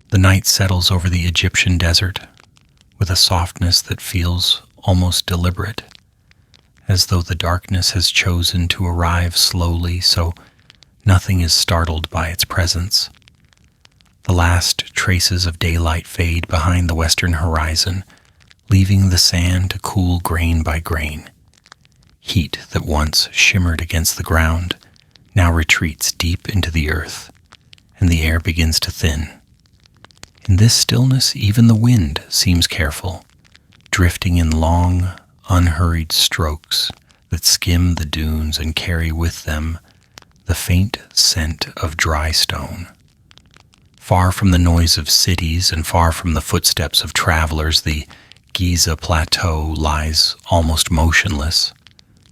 The night settles over the Egyptian desert with a softness that feels almost deliberate, as though the darkness has chosen to arrive slowly so nothing is startled by its presence. The last traces of daylight fade behind the western horizon, leaving the sand to cool grain by grain. Heat that once shimmered against the ground now retreats deep into the earth, and the air begins to thin. In this stillness, even the wind seems careful, drifting in long, unhurried strokes that skim the dunes and carry with them the faint scent of dry stone. Far from the noise of cities and far from the footsteps of travelers, the Giza Plateau lies almost motionless.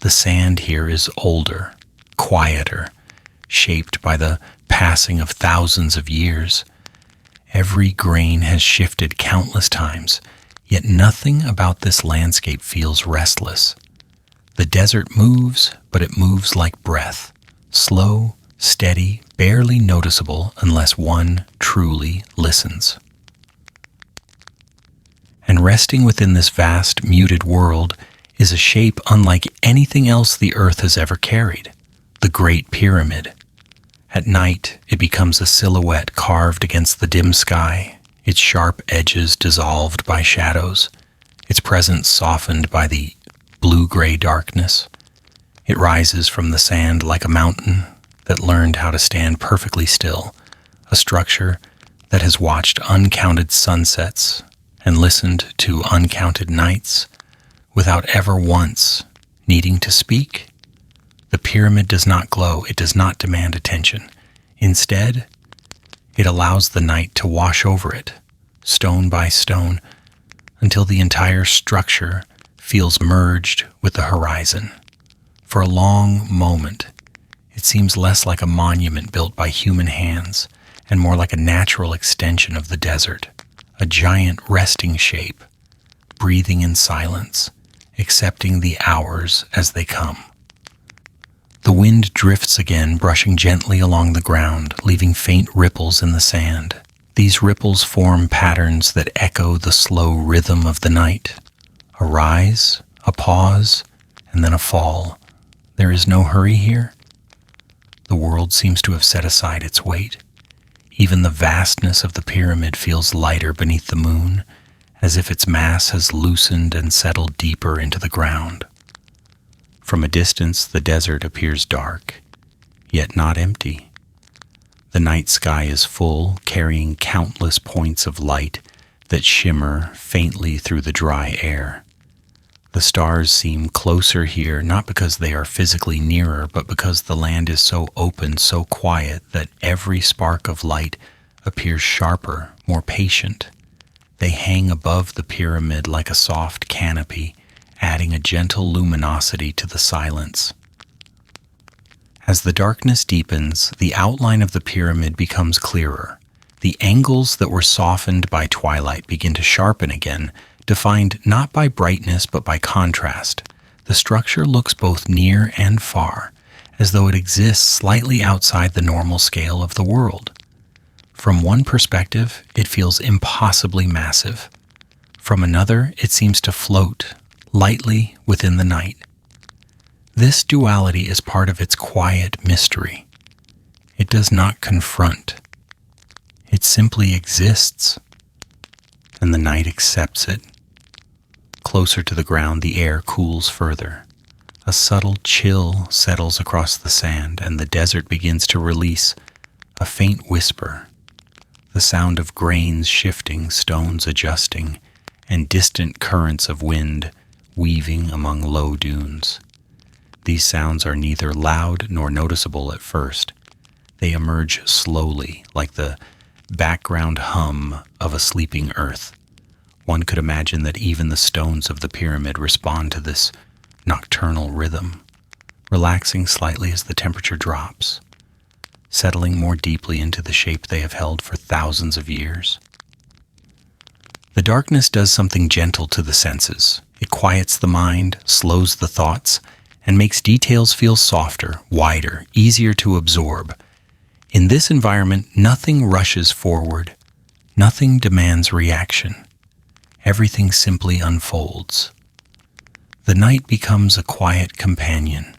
The sand here is older, quieter, shaped by the passing of thousands of years. Every grain has shifted countless times, yet nothing about this landscape feels restless. The desert moves, but it moves like breath, slow, steady, barely noticeable unless one truly listens. And resting within this vast, muted world is a shape unlike anything else the earth has ever carried, the Great Pyramid. At night, it becomes a silhouette carved against the dim sky, its sharp edges dissolved by shadows, its presence softened by the blue-gray darkness. It rises from the sand like a mountain that learned how to stand perfectly still, a structure that has watched uncounted sunsets and listened to uncounted nights without ever once needing to speak. The pyramid does not glow, it does not demand attention. Instead, it allows the night to wash over it, stone by stone, until the entire structure feels merged with the horizon. For a long moment, it seems less like a monument built by human hands and more like a natural extension of the desert, a giant resting shape, breathing in silence, accepting the hours as they come. The wind drifts again, brushing gently along the ground, leaving faint ripples in the sand. These ripples form patterns that echo the slow rhythm of the night. A rise, a pause, and then a fall. There is no hurry here. The world seems to have set aside its weight. Even the vastness of the pyramid feels lighter beneath the moon, as if its mass has loosened and settled deeper into the ground. From a distance, the desert appears dark, yet not empty. The night sky is full, carrying countless points of light that shimmer faintly through the dry air. The stars seem closer here, not because they are physically nearer, but because the land is so open, so quiet, that every spark of light appears sharper, more patient. They hang above the pyramid like a soft canopy, adding a gentle luminosity to the silence. As the darkness deepens, the outline of the pyramid becomes clearer. The angles that were softened by twilight begin to sharpen again, defined not by brightness but by contrast. The structure looks both near and far, as though it exists slightly outside the normal scale of the world. From one perspective, it feels impossibly massive. From another, it seems to float lightly within the night. This duality is part of its quiet mystery. It does not confront. It simply exists, and the night accepts it. Closer to the ground, the air cools further. A subtle chill settles across the sand, and the desert begins to release a faint whisper, the sound of grains shifting, stones adjusting, and distant currents of wind weaving among low dunes. These sounds are neither loud nor noticeable at first. They emerge slowly, like the background hum of a sleeping earth. One could imagine that even the stones of the pyramid respond to this nocturnal rhythm, relaxing slightly as the temperature drops, settling more deeply into the shape they have held for thousands of years. The darkness does something gentle to the senses. It quiets the mind, slows the thoughts, and makes details feel softer, wider, easier to absorb. In this environment, nothing rushes forward. Nothing demands reaction. Everything simply unfolds. The night becomes a quiet companion,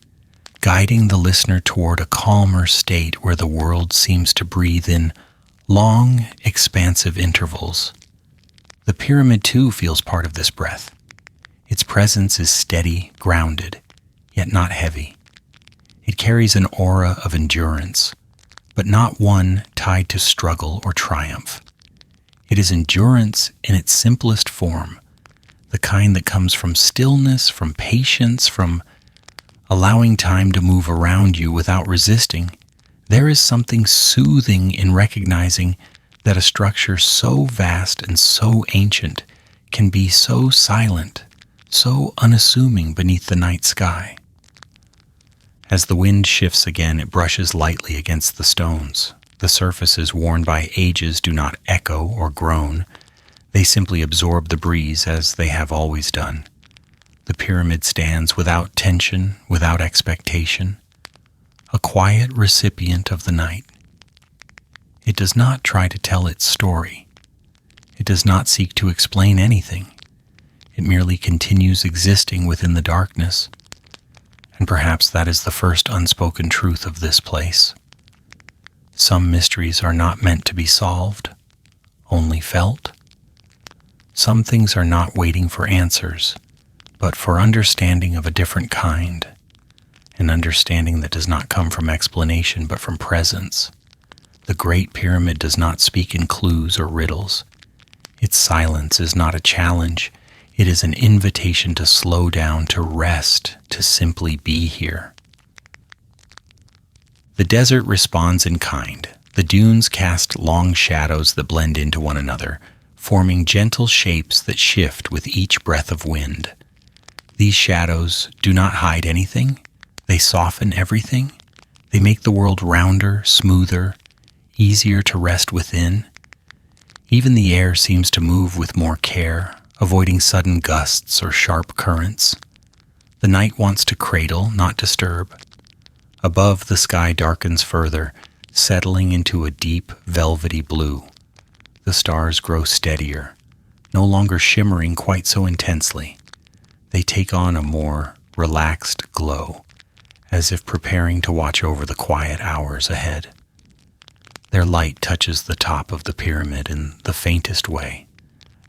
guiding the listener toward a calmer state where the world seems to breathe in long, expansive intervals. The pyramid, too, feels part of this breath. Its presence is steady, grounded, yet not heavy. It carries an aura of endurance, but not one tied to struggle or triumph. It is endurance in its simplest form, the kind that comes from stillness, from patience, from allowing time to move around you without resisting. There is something soothing in recognizing that a structure so vast and so ancient can be so silent, so unassuming beneath the night sky. As the wind shifts again, it brushes lightly against the stones. The surfaces worn by ages do not echo or groan. They simply absorb the breeze as they have always done. The pyramid stands without tension, without expectation, a quiet recipient of the night. It does not try to tell its story. It does not seek to explain anything. It merely continues existing within the darkness. And perhaps that is the first unspoken truth of this place. Some mysteries are not meant to be solved, only felt. Some things are not waiting for answers, but for understanding of a different kind, an understanding that does not come from explanation but from presence. The Great Pyramid does not speak in clues or riddles. Its silence is not a challenge. It is an invitation to slow down, to rest, to simply be here. The desert responds in kind. The dunes cast long shadows that blend into one another, forming gentle shapes that shift with each breath of wind. These shadows do not hide anything. They soften everything. They make the world rounder, smoother, easier to rest within. Even the air seems to move with more care, avoiding sudden gusts or sharp currents. The night wants to cradle, not disturb. Above, the sky darkens further, settling into a deep, velvety blue. The stars grow steadier, no longer shimmering quite so intensely. They take on a more relaxed glow, as if preparing to watch over the quiet hours ahead. Their light touches the top of the pyramid in the faintest way,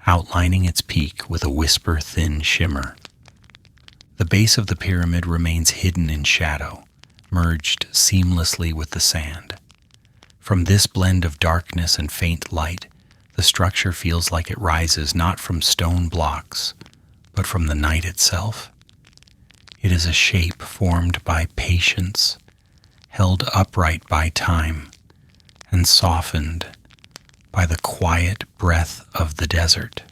outlining its peak with a whisper-thin shimmer. The base of the pyramid remains hidden in shadow, merged seamlessly with the sand. From this blend of darkness and faint light, the structure feels like it rises not from stone blocks, but from the night itself. It is a shape formed by patience, held upright by time, and softened by the quiet breath of the desert.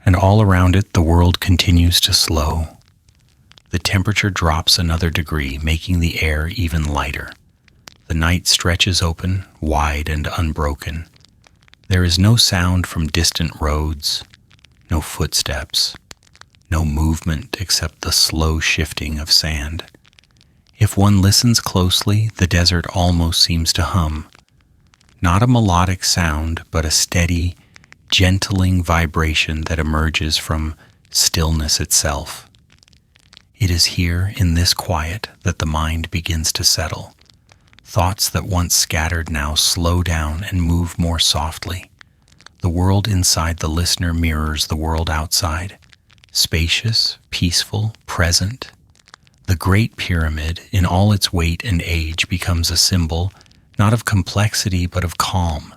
And all around it, the world continues to slow. The temperature drops another degree, making the air even lighter. The night stretches open, wide and unbroken. There is no sound from distant roads, no footsteps, no movement except the slow shifting of sand. If one listens closely, the desert almost seems to hum. Not a melodic sound, but a steady, gentling vibration that emerges from stillness itself. It is here, in this quiet, that the mind begins to settle. Thoughts that once scattered now slow down and move more softly. The world inside the listener mirrors the world outside, spacious, peaceful, present. The Great Pyramid, in all its weight and age, becomes a symbol not of complexity but of calm,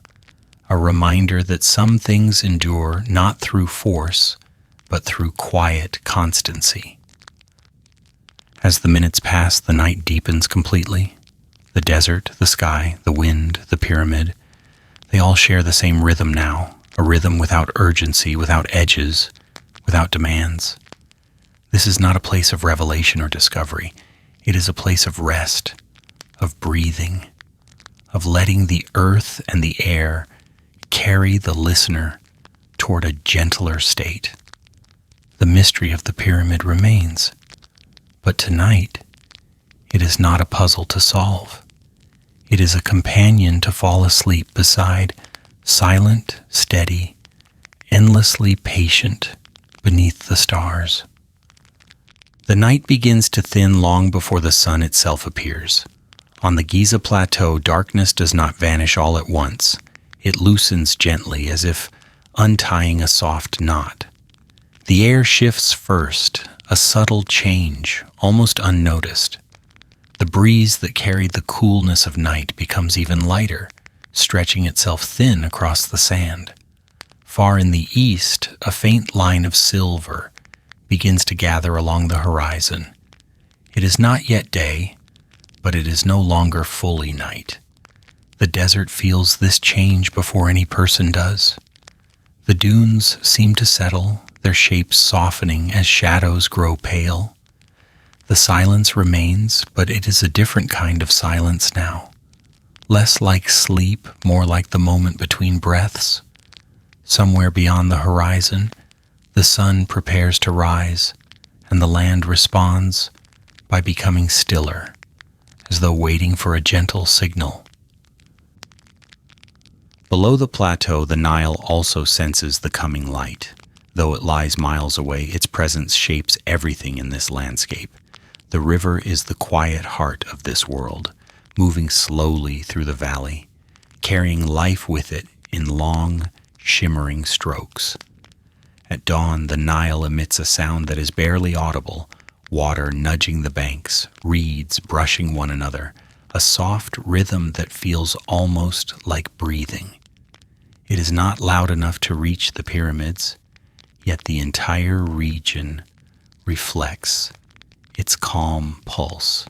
a reminder that some things endure not through force, but through quiet constancy. As the minutes pass, the night deepens completely. The desert, the sky, the wind, the pyramid, they all share the same rhythm now, a rhythm without urgency, without edges, without demands. This is not a place of revelation or discovery. It is a place of rest, of breathing, of letting the earth and the air carry the listener toward a gentler state. The mystery of the pyramid remains, but tonight it is not a puzzle to solve. It is a companion to fall asleep beside, silent, steady, endlessly patient beneath the stars. The night begins to thin long before the sun itself appears. On the Giza Plateau, darkness does not vanish all at once. It loosens gently, as if untying a soft knot. The air shifts first, a subtle change, almost unnoticed. The breeze that carried the coolness of night becomes even lighter, stretching itself thin across the sand. Far in the east, a faint line of silver begins to gather along the horizon. It is not yet day, but it is no longer fully night. The desert feels this change before any person does. The dunes seem to settle, their shapes softening as shadows grow pale. The silence remains, but it is a different kind of silence now. Less like sleep, more like the moment between breaths. Somewhere beyond the horizon, the sun prepares to rise, and the land responds by becoming stiller, as though waiting for a gentle signal. Below the plateau, the Nile also senses the coming light. Though it lies miles away, its presence shapes everything in this landscape. The river is the quiet heart of this world, moving slowly through the valley, carrying life with it in long, shimmering strokes. At dawn, the Nile emits a sound that is barely audible, water nudging the banks, reeds brushing one another, a soft rhythm that feels almost like breathing. It is not loud enough to reach the pyramids, yet the entire region reflects its calm pulse.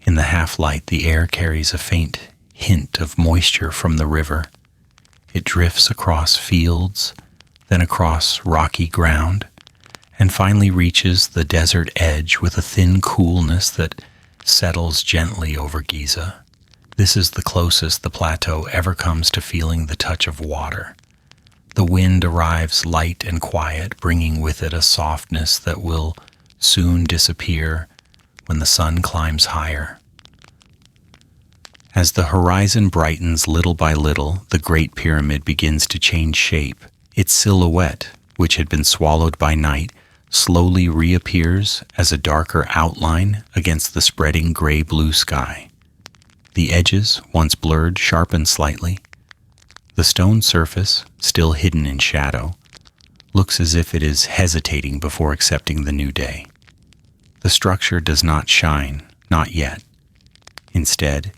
In the half-light, the air carries a faint hint of moisture from the river. It drifts across fields, then across rocky ground, and finally reaches the desert edge with a thin coolness that settles gently over Giza. This is the closest the plateau ever comes to feeling the touch of water. The wind arrives light and quiet, bringing with it a softness that will soon disappear when the sun climbs higher. As the horizon brightens little by little, the Great Pyramid begins to change shape. Its silhouette, which had been swallowed by night, slowly reappears as a darker outline against the spreading gray-blue sky. The edges, once blurred, sharpen slightly. The stone surface, still hidden in shadow, looks as if it is hesitating before accepting the new day. The structure does not shine, not yet. Instead,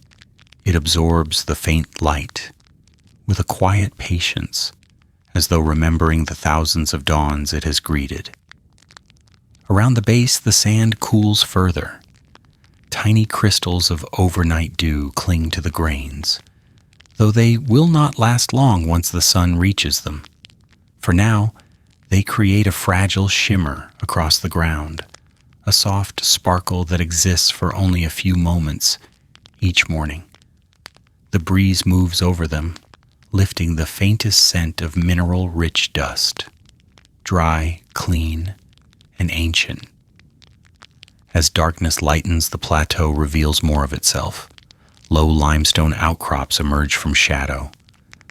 it absorbs the faint light with a quiet patience, as though remembering the thousands of dawns it has greeted. Around the base, the sand cools further. Tiny crystals of overnight dew cling to the grains, though they will not last long once the sun reaches them. For now, they create a fragile shimmer across the ground, a soft sparkle that exists for only a few moments each morning. The breeze moves over them, lifting the faintest scent of mineral-rich dust, dry, clean, and ancient. As darkness lightens, the plateau reveals more of itself. Low limestone outcrops emerge from shadow.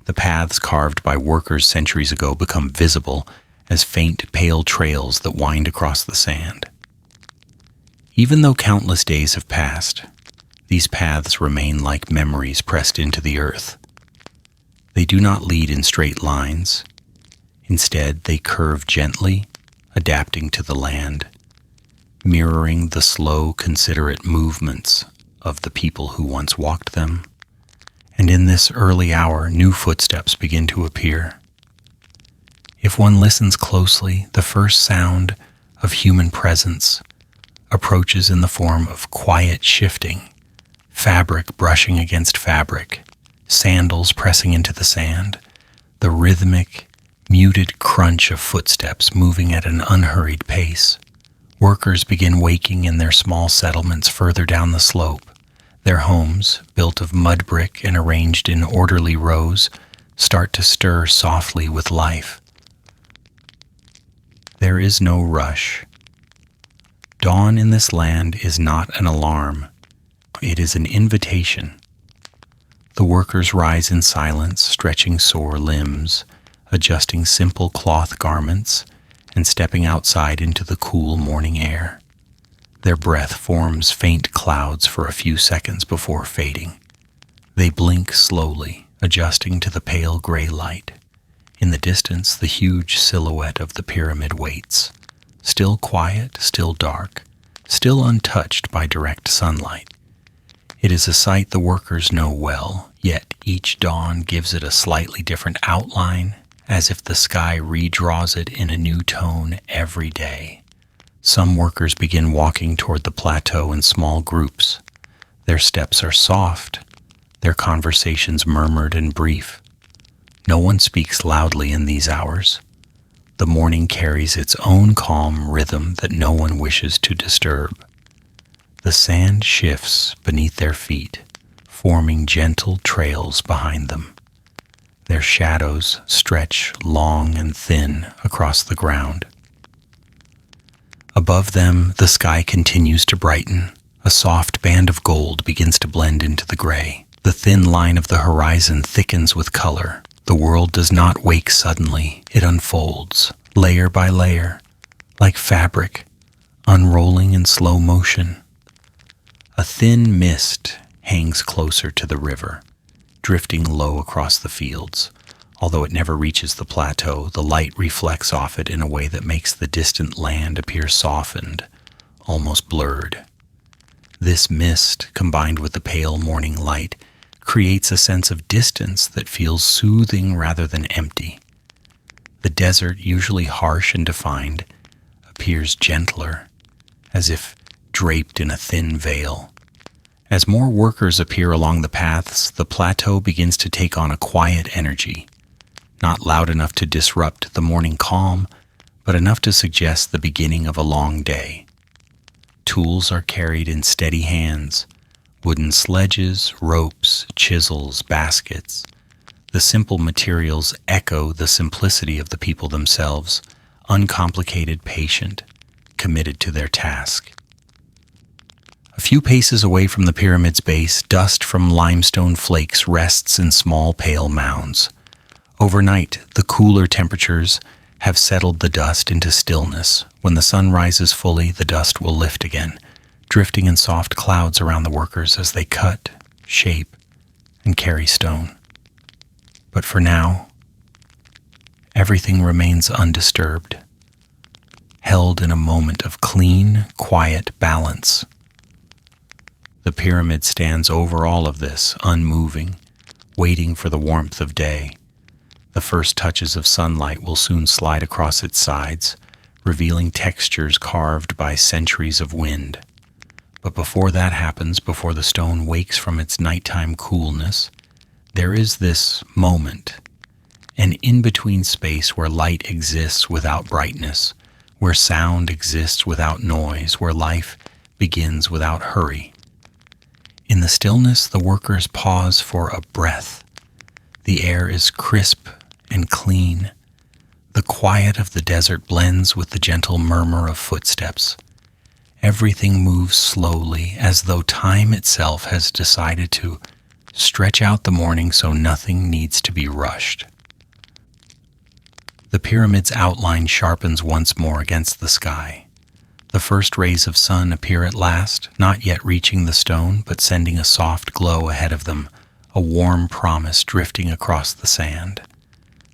The paths carved by workers centuries ago become visible as faint, pale trails that wind across the sand. Even though countless days have passed, these paths remain like memories pressed into the earth. They do not lead in straight lines. Instead, they curve gently, adapting to the land, mirroring the slow, considerate movements of the people who once walked them. And in this early hour, new footsteps begin to appear. If one listens closely, the first sound of human presence approaches in the form of quiet shifting, fabric brushing against fabric, sandals pressing into the sand, the rhythmic, muted crunch of footsteps moving at an unhurried pace. Workers begin waking in their small settlements further down the slope. Their homes, built of mudbrick and arranged in orderly rows, start to stir softly with life. There is no rush. Dawn in this land is not an alarm. It is an invitation. The workers rise in silence, stretching sore limbs, adjusting simple cloth garments, and stepping outside into the cool morning air. Their breath forms faint clouds for a few seconds before fading. They blink slowly, adjusting to the pale gray light. In the distance, the huge silhouette of the pyramid waits, still quiet, still dark, still untouched by direct sunlight. It is a sight the workers know well, yet each dawn gives it a slightly different outline, as if the sky redraws it in a new tone every day. Some workers begin walking toward the plateau in small groups. Their steps are soft, their conversations murmured and brief. No one speaks loudly in these hours. The morning carries its own calm rhythm that no one wishes to disturb. The sand shifts beneath their feet, forming gentle trails behind them. Their shadows stretch long and thin across the ground. Above them, the sky continues to brighten. A soft band of gold begins to blend into the gray. The thin line of the horizon thickens with color. The world does not wake suddenly. It unfolds, layer by layer, like fabric, unrolling in slow motion. A thin mist hangs closer to the river, drifting low across the fields. Although it never reaches the plateau, the light reflects off it in a way that makes the distant land appear softened, almost blurred. This mist, combined with the pale morning light, creates a sense of distance that feels soothing rather than empty. The desert, usually harsh and defined, appears gentler, as if draped in a thin veil. As more workers appear along the paths, the plateau begins to take on a quiet energy, not loud enough to disrupt the morning calm, but enough to suggest the beginning of a long day. Tools are carried in steady hands, wooden sledges, ropes, chisels, baskets. The simple materials echo the simplicity of the people themselves, uncomplicated, patient, committed to their task. A few paces away from the pyramid's base, dust from limestone flakes rests in small pale mounds. Overnight, the cooler temperatures have settled the dust into stillness. When the sun rises fully, the dust will lift again, drifting in soft clouds around the workers as they cut, shape, and carry stone. But for now, everything remains undisturbed, held in a moment of clean, quiet balance. The pyramid stands over all of this, unmoving, waiting for the warmth of day. The first touches of sunlight will soon slide across its sides, revealing textures carved by centuries of wind. But before that happens, before the stone wakes from its nighttime coolness, there is this moment, an in-between space where light exists without brightness, where sound exists without noise, where life begins without hurry. In the stillness, the workers pause for a breath. The air is crisp and clean. The quiet of the desert blends with the gentle murmur of footsteps. Everything moves slowly, as though time itself has decided to stretch out the morning so nothing needs to be rushed. The pyramid's outline sharpens once more against the sky. The first rays of sun appear at last, not yet reaching the stone, but sending a soft glow ahead of them, a warm promise drifting across the sand.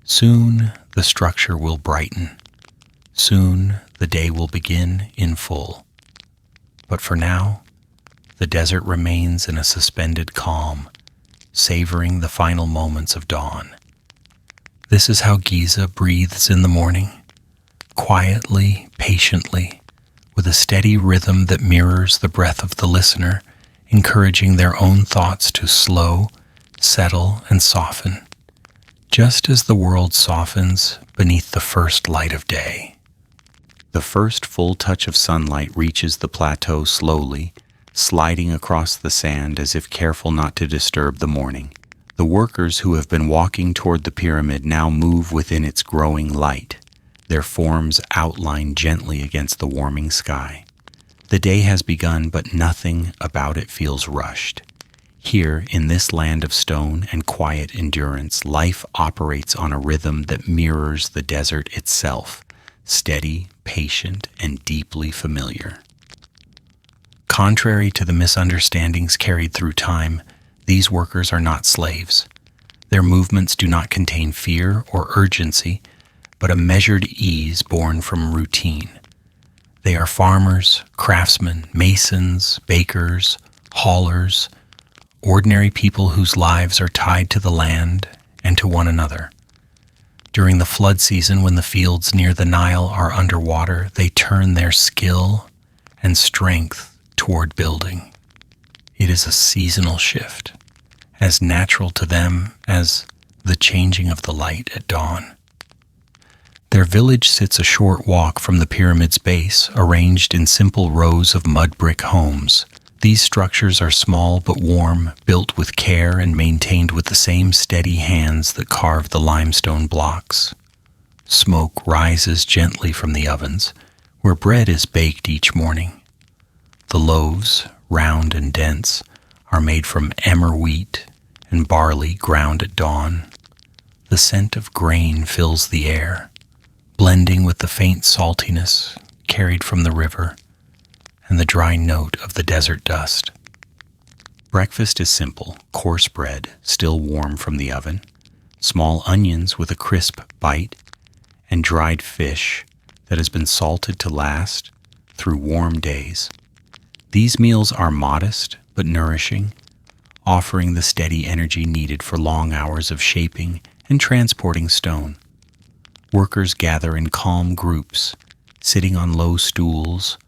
Soon the structure will brighten. Soon the day will begin in full. But for now, the desert remains in a suspended calm, savoring the final moments of dawn. This is how Giza breathes in the morning, quietly, patiently, with a steady rhythm that mirrors the breath of the listener, encouraging their own thoughts to slow, settle, and soften, just as the world softens beneath the first light of day. The first full touch of sunlight reaches the plateau slowly, sliding across the sand as if careful not to disturb the morning. The workers who have been walking toward the pyramid now move within its growing light, their forms outlined gently against the warming sky. The day has begun, but nothing about it feels rushed. Here, in this land of stone and quiet endurance, life operates on a rhythm that mirrors the desert itself, steady, patient, and deeply familiar. Contrary to the misunderstandings carried through time, these workers are not slaves. Their movements do not contain fear or urgency, but a measured ease born from routine. They are farmers, craftsmen, masons, bakers, haulers, ordinary people whose lives are tied to the land and to one another. During the flood season, when the fields near the Nile are underwater, they turn their skill and strength toward building. It is a seasonal shift, as natural to them as the changing of the light at dawn. Their village sits a short walk from the pyramid's base, arranged in simple rows of mud-brick homes. These structures are small but warm, built with care and maintained with the same steady hands that carve the limestone blocks. Smoke rises gently from the ovens, where bread is baked each morning. The loaves, round and dense, are made from emmer wheat and barley ground at dawn. The scent of grain fills the air, blending with the faint saltiness carried from the river and the dry note of the desert dust. Breakfast is simple: coarse bread, still warm from the oven, small onions with a crisp bite, and dried fish that has been salted to last through warm days. These meals are modest but nourishing, offering the steady energy needed for long hours of shaping and transporting stone. Workers gather in calm groups, sitting on low stools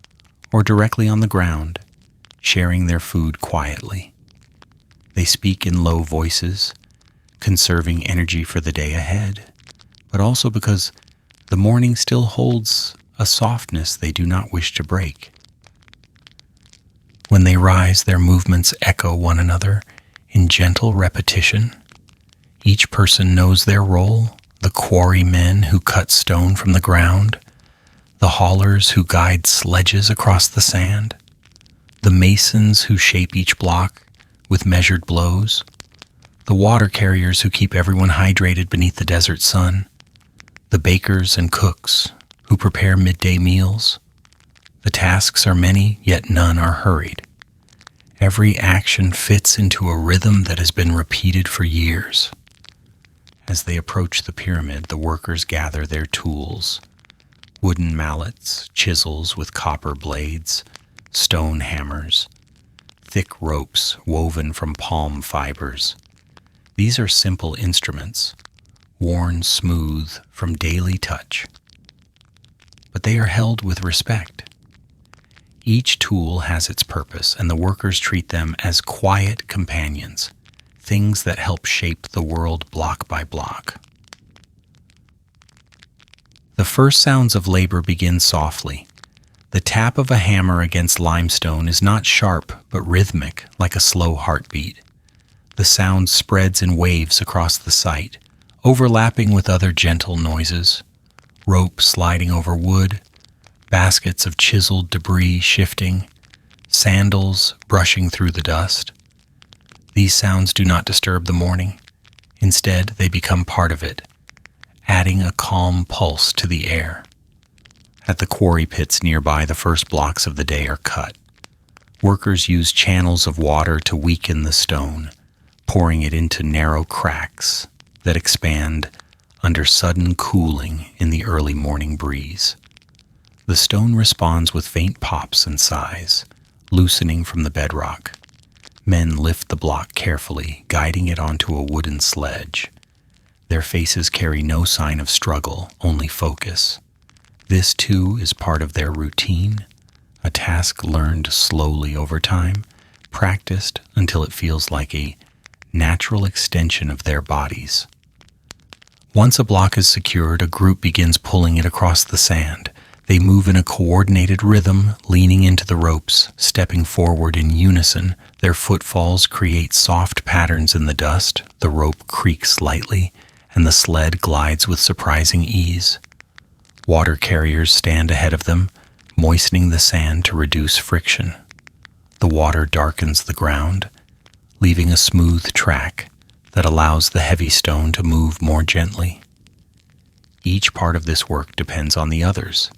or directly on the ground, sharing their food quietly. They speak in low voices, conserving energy for the day ahead, but also because the morning still holds a softness they do not wish to break. When they rise, their movements echo one another in gentle repetition. Each person knows their role: the quarrymen who cut stone from the ground, the haulers who guide sledges across the sand, the masons who shape each block with measured blows, the water carriers who keep everyone hydrated beneath the desert sun, the bakers and cooks who prepare midday meals. The tasks are many, yet none are hurried. Every action fits into a rhythm that has been repeated for years. As they approach the pyramid, the workers gather their tools: wooden mallets, chisels with copper blades, stone hammers, thick ropes woven from palm fibers. These are simple instruments, worn smooth from daily touch, but they are held with respect. Each tool has its purpose, and the workers treat them as quiet companions, things that help shape the world block by block. The first sounds of labor begin softly. The tap of a hammer against limestone is not sharp but rhythmic, like a slow heartbeat. The sound spreads in waves across the site, overlapping with other gentle noises: rope sliding over wood, baskets of chiseled debris shifting, sandals brushing through the dust. These sounds do not disturb the morning. Instead, they become part of it, adding a calm pulse to the air. At the quarry pits nearby, the first blocks of the day are cut. Workers use channels of water to weaken the stone, pouring it into narrow cracks that expand under sudden cooling in the early morning breeze. The stone responds with faint pops and sighs, loosening from the bedrock. Men lift the block carefully, guiding it onto a wooden sledge. Their faces carry no sign of struggle, only focus. This, too, is part of their routine, a task learned slowly over time, practiced until it feels like a natural extension of their bodies. Once a block is secured, a group begins pulling it across the sand. They move in a coordinated rhythm, leaning into the ropes, stepping forward in unison. Their footfalls create soft patterns in the dust, the rope creaks lightly, and the sled glides with surprising ease. Water carriers stand ahead of them, moistening the sand to reduce friction. The water darkens the ground, leaving a smooth track that allows the heavy stone to move more gently. Each part of this work depends on the others.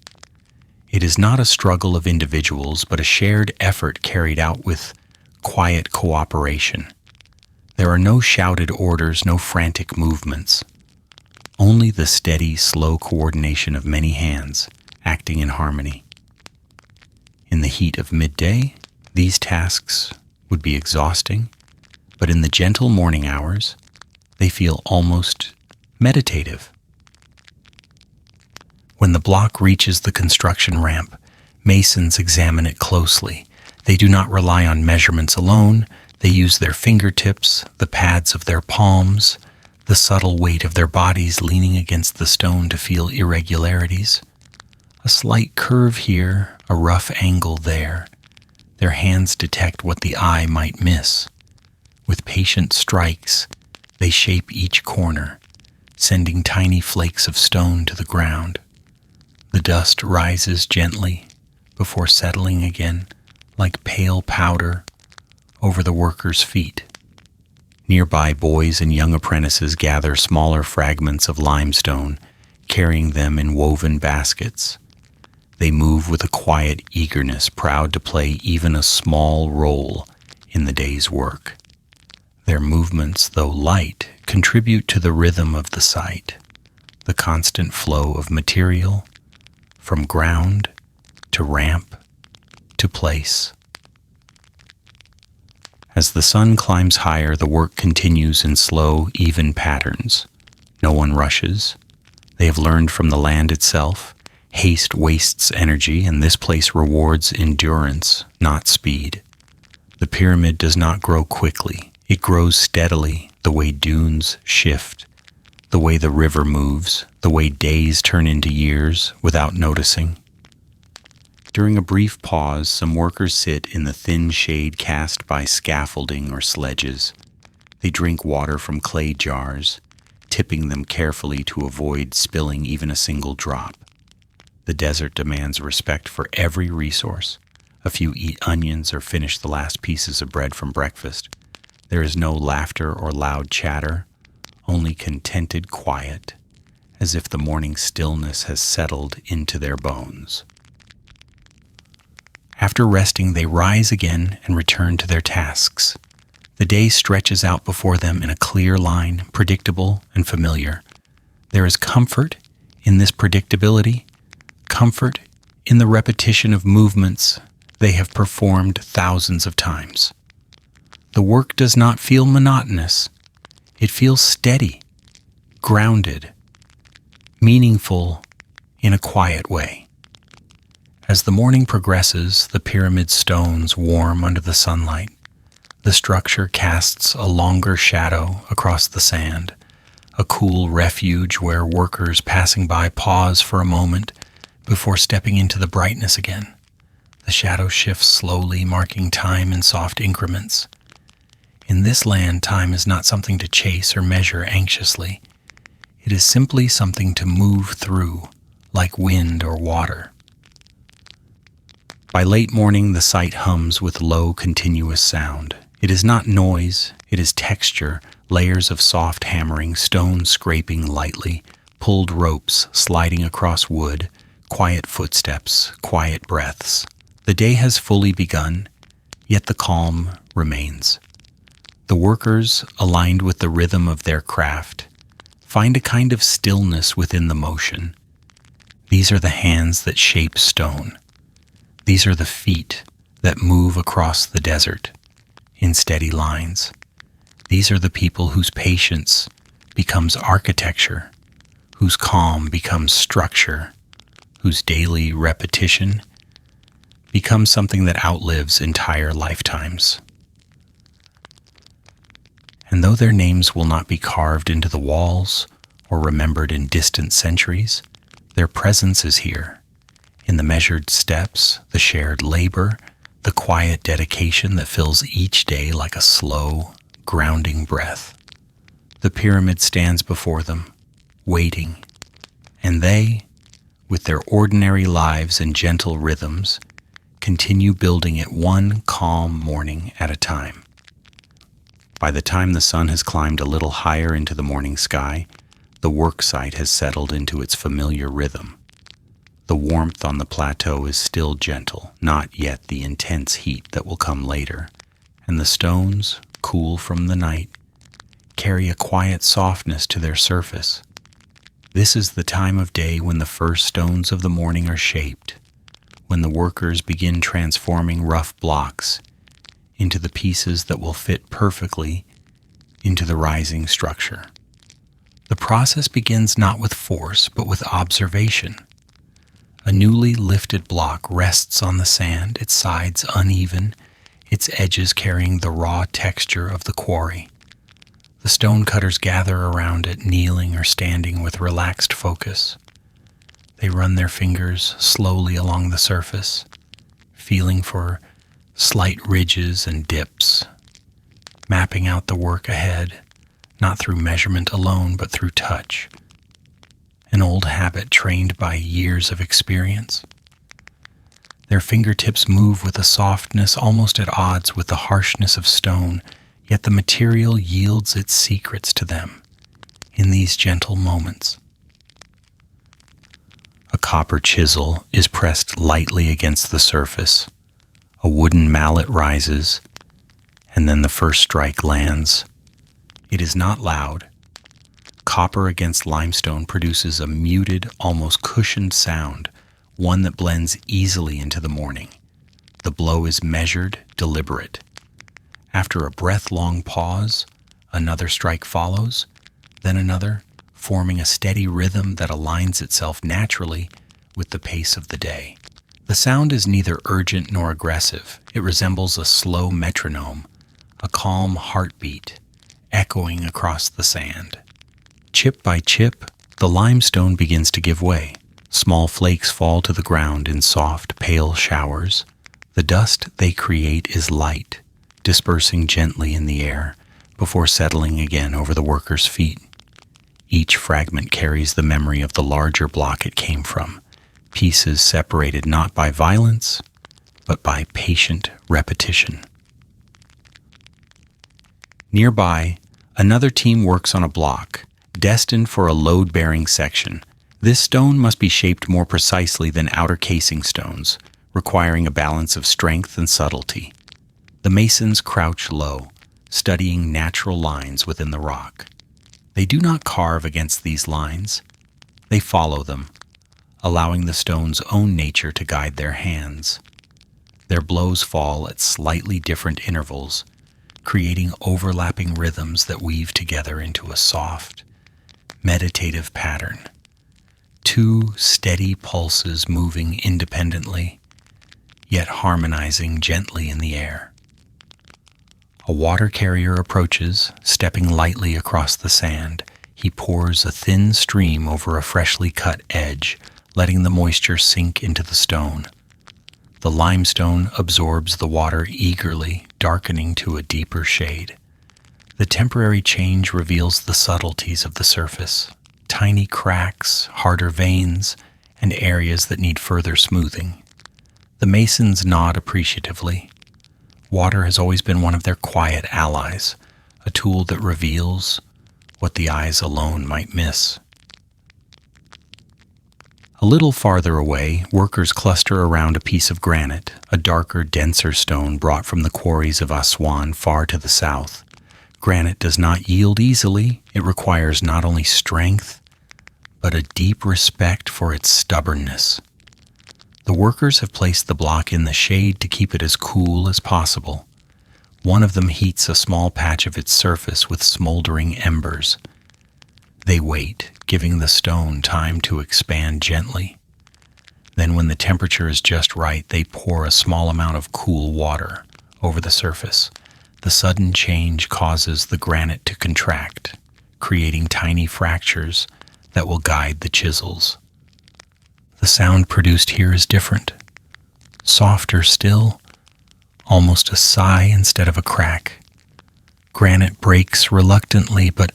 It is not a struggle of individuals, but a shared effort carried out with quiet cooperation. There are no shouted orders, no frantic movements. Only the steady, slow coordination of many hands acting in harmony. In the heat of midday, these tasks would be exhausting, but in the gentle morning hours, they feel almost meditative. When the block reaches the construction ramp, masons examine it closely. They do not rely on measurements alone. They use their fingertips, the pads of their palms, the subtle weight of their bodies leaning against the stone to feel irregularities. A slight curve here, a rough angle there. Their hands detect what the eye might miss. With patient strikes, they shape each corner, sending tiny flakes of stone to the ground. The dust rises gently before settling again like pale powder over the workers' feet. Nearby, boys and young apprentices gather smaller fragments of limestone, carrying them in woven baskets. They move with a quiet eagerness, proud to play even a small role in the day's work. Their movements, though light, contribute to the rhythm of the site, the constant flow of material from ground to ramp to place. As the sun climbs higher, the work continues in slow, even patterns. No one rushes. They have learned from the land itself. Haste wastes energy, and this place rewards endurance, not speed. The pyramid does not grow quickly. It grows steadily, the way dunes shift, the way the river moves, the way days turn into years without noticing. During a brief pause, some workers sit in the thin shade cast by scaffolding or sledges. They drink water from clay jars, tipping them carefully to avoid spilling even a single drop. The desert demands respect for every resource. A few eat onions or finish the last pieces of bread from breakfast. There is no laughter or loud chatter, only contented quiet, as if the morning stillness has settled into their bones. After resting, they rise again and return to their tasks. The day stretches out before them in a clear line, predictable and familiar. There is comfort in this predictability, comfort in the repetition of movements they have performed thousands of times. The work does not feel monotonous. It feels steady, grounded, meaningful in a quiet way. As the morning progresses, the pyramid stones warm under the sunlight. The structure casts a longer shadow across the sand, a cool refuge where workers passing by pause for a moment before stepping into the brightness again. The shadow shifts slowly, marking time in soft increments. In this land, time is not something to chase or measure anxiously. It is simply something to move through, like wind or water. By late morning, the site hums with low, continuous sound. It is not noise, it is texture, layers of soft hammering, stones scraping lightly, pulled ropes sliding across wood, quiet footsteps, quiet breaths. The day has fully begun, yet the calm remains. The workers, aligned with the rhythm of their craft, find a kind of stillness within the motion. These are the hands that shape stone. These are the feet that move across the desert in steady lines. These are the people whose patience becomes architecture, whose calm becomes structure, whose daily repetition becomes something that outlives entire lifetimes. And though their names will not be carved into the walls or remembered in distant centuries, their presence is here, in the measured steps, the shared labor, the quiet dedication that fills each day like a slow, grounding breath. The pyramid stands before them, waiting, and they, with their ordinary lives and gentle rhythms, continue building it one calm morning at a time. By the time the sun has climbed a little higher into the morning sky, the work site has settled into its familiar rhythm. The warmth on the plateau is still gentle, not yet the intense heat that will come later, and the stones, cool from the night, carry a quiet softness to their surface. This is the time of day when the first stones of the morning are shaped, when the workers begin transforming rough blocks into the pieces that will fit perfectly into the rising structure. The process begins not with force, but with observation. A newly lifted block rests on the sand, its sides uneven, its edges carrying the raw texture of the quarry. The stonecutters gather around it, kneeling or standing with relaxed focus. They run their fingers slowly along the surface, feeling for slight ridges and dips, mapping out the work ahead, not through measurement alone, but through touch, an old habit trained by years of experience. Their fingertips move with a softness almost at odds with the harshness of stone, yet the material yields its secrets to them in these gentle moments. A copper chisel is pressed lightly against the surface. A wooden mallet rises, and then the first strike lands. It is not loud. Copper against limestone produces a muted, almost cushioned sound, one that blends easily into the morning. The blow is measured, deliberate. After a breath-long pause, another strike follows, then another, forming a steady rhythm that aligns itself naturally with the pace of the day. The sound is neither urgent nor aggressive. It resembles a slow metronome, a calm heartbeat, echoing across the sand. Chip by chip, the limestone begins to give way. Small flakes fall to the ground in soft, pale showers. The dust they create is light, dispersing gently in the air before settling again over the workers' feet. Each fragment carries the memory of the larger block it came from, pieces separated not by violence, but by patient repetition. Nearby, another team works on a block, destined for a load-bearing section. This stone must be shaped more precisely than outer casing stones, requiring a balance of strength and subtlety. The masons crouch low, studying natural lines within the rock. They do not carve against these lines. They follow them, allowing the stone's own nature to guide their hands. Their blows fall at slightly different intervals, creating overlapping rhythms that weave together into a soft, meditative pattern. Two steady pulses moving independently, yet harmonizing gently in the air. A water carrier approaches, stepping lightly across the sand. He pours a thin stream over a freshly cut edge, letting the moisture sink into the stone. The limestone absorbs the water eagerly, darkening to a deeper shade. The temporary change reveals the subtleties of the surface, tiny cracks, harder veins, and areas that need further smoothing. The masons nod appreciatively. Water has always been one of their quiet allies, a tool that reveals what the eyes alone might miss. A little farther away, workers cluster around a piece of granite, a darker, denser stone brought from the quarries of Aswan far to the south. Granite does not yield easily. It requires not only strength, but a deep respect for its stubbornness. The workers have placed the block in the shade to keep it as cool as possible. One of them heats a small patch of its surface with smoldering embers. They wait, giving the stone time to expand gently. Then when the temperature is just right, they pour a small amount of cool water over the surface. The sudden change causes the granite to contract, creating tiny fractures that will guide the chisels. The sound produced here is different, softer still, almost a sigh instead of a crack. Granite breaks reluctantly, but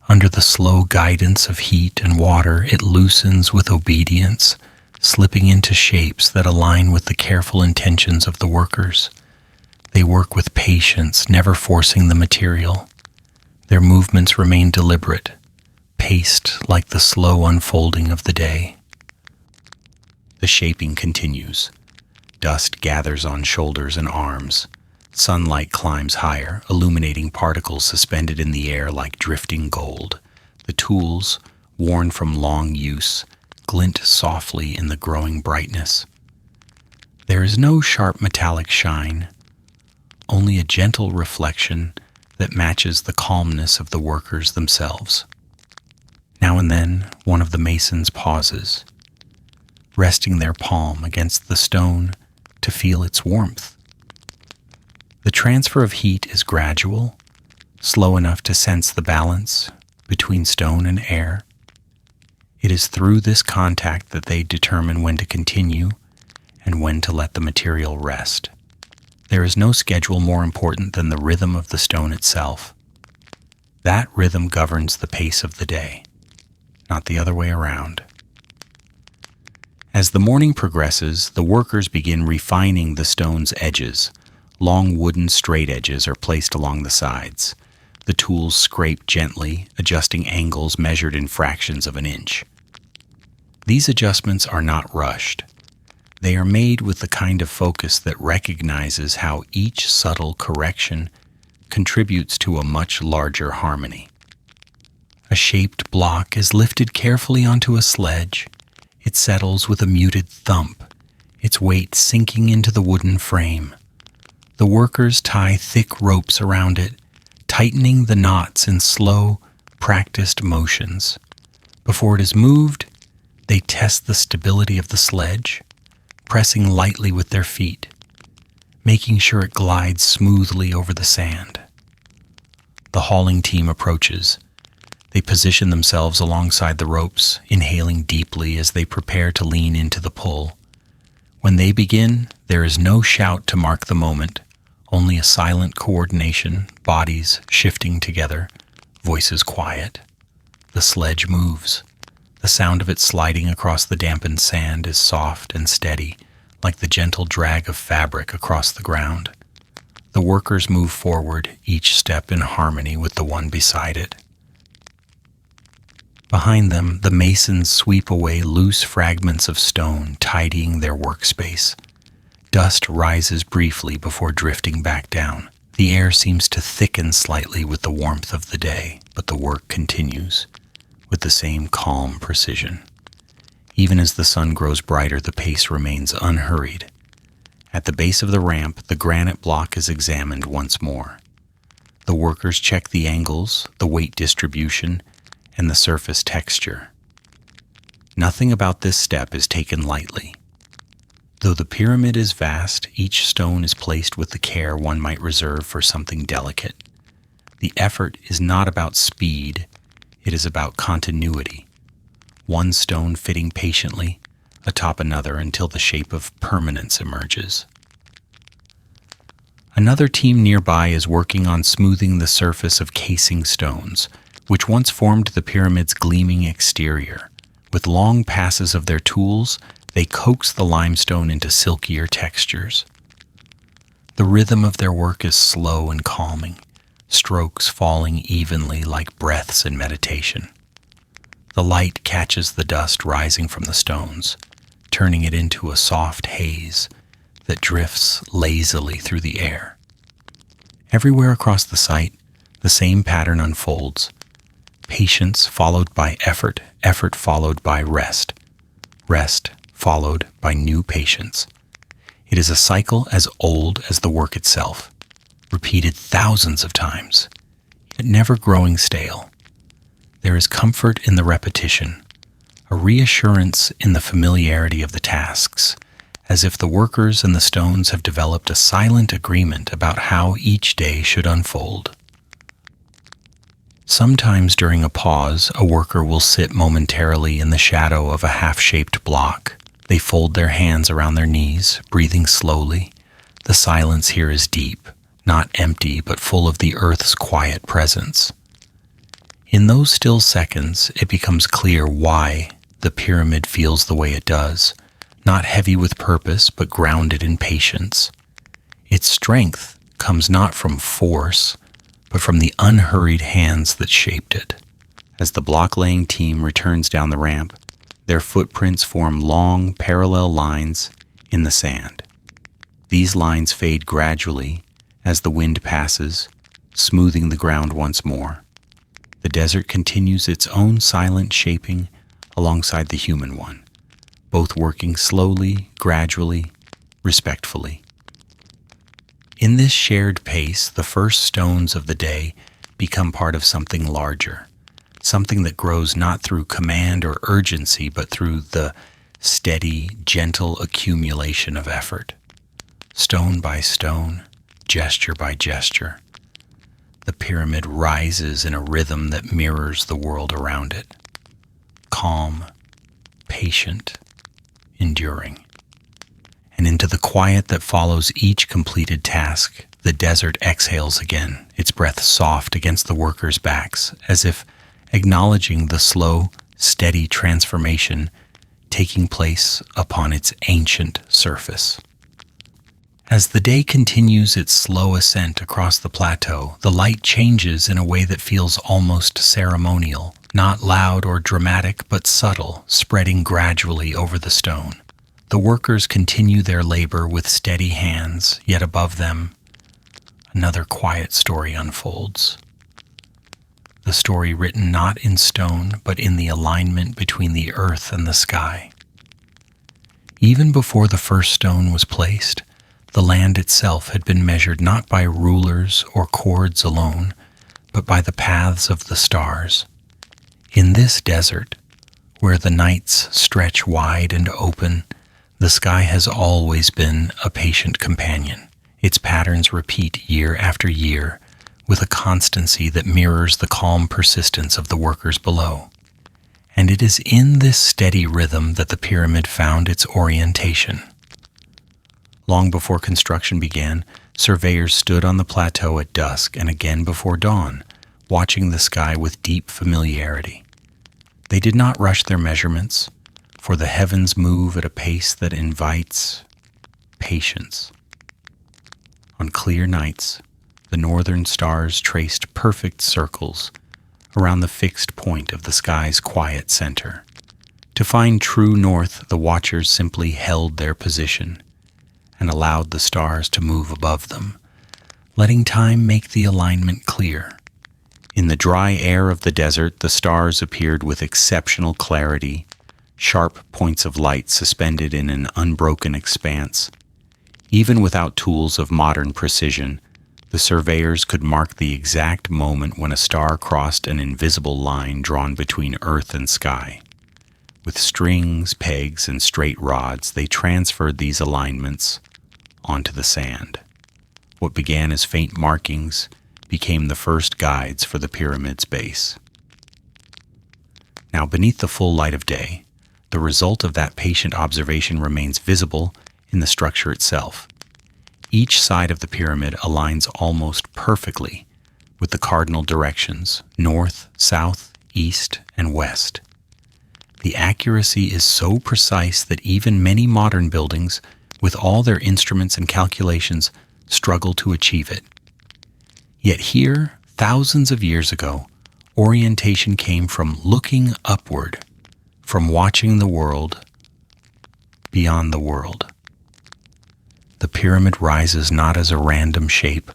under the slow guidance of heat and water, it loosens with obedience, slipping into shapes that align with the careful intentions of the workers. They work with patience, never forcing the material, Their movements remain deliberate, paced like the slow unfolding of the day. The shaping continues. Dust gathers on shoulders and arms. Sunlight climbs higher, illuminating particles suspended in the air like drifting gold. The tools, worn from long use, glint softly in the growing brightness. There is no sharp metallic shine, only a gentle reflection that matches the calmness of the workers themselves. Now and then, one of the masons pauses, resting their palm against the stone to feel its warmth. The transfer of heat is gradual, slow enough to sense the balance between stone and air. It is through this contact that they determine when to continue and when to let the material rest. There is no schedule more important than the rhythm of the stone itself. That rhythm governs the pace of the day, not the other way around. As the morning progresses, the workers begin refining the stone's edges. Long wooden straight edges are placed along the sides. The tools scrape gently, adjusting angles measured in fractions of an inch. These adjustments are not rushed. They are made with the kind of focus that recognizes how each subtle correction contributes to a much larger harmony. A shaped block is lifted carefully onto a sledge. It settles with a muted thump, its weight sinking into the wooden frame. The workers tie thick ropes around it, tightening the knots in slow, practiced motions. Before it is moved, they test the stability of the sledge, pressing lightly with their feet, making sure it glides smoothly over the sand. The hauling team approaches. They position themselves alongside the ropes, inhaling deeply as they prepare to lean into the pull. When they begin, there is no shout to mark the moment, only a silent coordination, bodies shifting together, voices quiet. The sledge moves. The sound of it sliding across the dampened sand is soft and steady, like the gentle drag of fabric across the ground. The workers move forward, each step in harmony with the one beside it. Behind them, the masons sweep away loose fragments of stone, tidying their workspace. Dust rises briefly before drifting back down. The air seems to thicken slightly with the warmth of the day, but the work continues with the same calm precision. Even as the sun grows brighter, the pace remains unhurried. At the base of the ramp, the granite block is examined once more. The workers check the angles, the weight distribution, and the surface texture. Nothing about this step is taken lightly. Though the pyramid is vast, each stone is placed with the care one might reserve for something delicate. The effort is not about speed, it is about continuity. One stone fitting patiently atop another until the shape of permanence emerges. Another team nearby is working on smoothing the surface of casing stones, which once formed the pyramid's gleaming exterior. With long passes of their tools, they coax the limestone into silkier textures. The rhythm of their work is slow and calming, strokes falling evenly like breaths in meditation. The light catches the dust rising from the stones, turning it into a soft haze that drifts lazily through the air. Everywhere across the site, the same pattern unfolds. Patience followed by effort, effort followed by rest, rest followed by new patience. It is a cycle as old as the work itself, repeated thousands of times, yet never growing stale. There is comfort in the repetition, a reassurance in the familiarity of the tasks, as if the workers and the stones have developed a silent agreement about how each day should unfold. Sometimes during a pause, a worker will sit momentarily in the shadow of a half-shaped block. They fold their hands around their knees, breathing slowly. The silence here is deep, not empty, but full of the earth's quiet presence. In those still seconds, it becomes clear why the pyramid feels the way it does, not heavy with purpose, but grounded in patience. Its strength comes not from force, but from the unhurried hands that shaped it. As the block-laying team returns down the ramp, their footprints form long, parallel lines in the sand. These lines fade gradually as the wind passes, smoothing the ground once more. The desert continues its own silent shaping alongside the human one, both working slowly, gradually, respectfully. In this shared pace, the first stones of the day become part of something larger, something that grows not through command or urgency, but through the steady, gentle accumulation of effort. Stone by stone, gesture by gesture, the pyramid rises in a rhythm that mirrors the world around it. Calm, patient, enduring. And into the quiet that follows each completed task, the desert exhales again, its breath soft against the workers' backs, as if acknowledging the slow, steady transformation taking place upon its ancient surface. As the day continues its slow ascent across the plateau, the light changes in a way that feels almost ceremonial, not loud or dramatic, but subtle, spreading gradually over the stone. The workers continue their labor with steady hands, yet above them, another quiet story unfolds. The story written not in stone, but in the alignment between the earth and the sky. Even before the first stone was placed, the land itself had been measured not by rulers or cords alone, but by the paths of the stars. In this desert, where the nights stretch wide and open, the sky has always been a patient companion. Its patterns repeat year after year, with a constancy that mirrors the calm persistence of the workers below. And it is in this steady rhythm that the pyramid found its orientation. Long before construction began, surveyors stood on the plateau at dusk and again before dawn, watching the sky with deep familiarity. They did not rush their measurements, for the heavens move at a pace that invites patience. On clear nights, the northern stars traced perfect circles around the fixed point of the sky's quiet center. To find true north, the watchers simply held their position and allowed the stars to move above them, letting time make the alignment clear. In the dry air of the desert, the stars appeared with exceptional clarity, sharp points of light suspended in an unbroken expanse. Even without tools of modern precision, the surveyors could mark the exact moment when a star crossed an invisible line drawn between earth and sky. With strings, pegs, and straight rods, they transferred these alignments onto the sand. What began as faint markings became the first guides for the pyramid's base. Now, beneath the full light of day, the result of that patient observation remains visible in the structure itself. Each side of the pyramid aligns almost perfectly with the cardinal directions, north, south, east, and west. The accuracy is so precise that even many modern buildings, with all their instruments and calculations, struggle to achieve it. Yet here, thousands of years ago, orientation came from looking upward, from watching the world beyond the world. The pyramid rises not as a random shape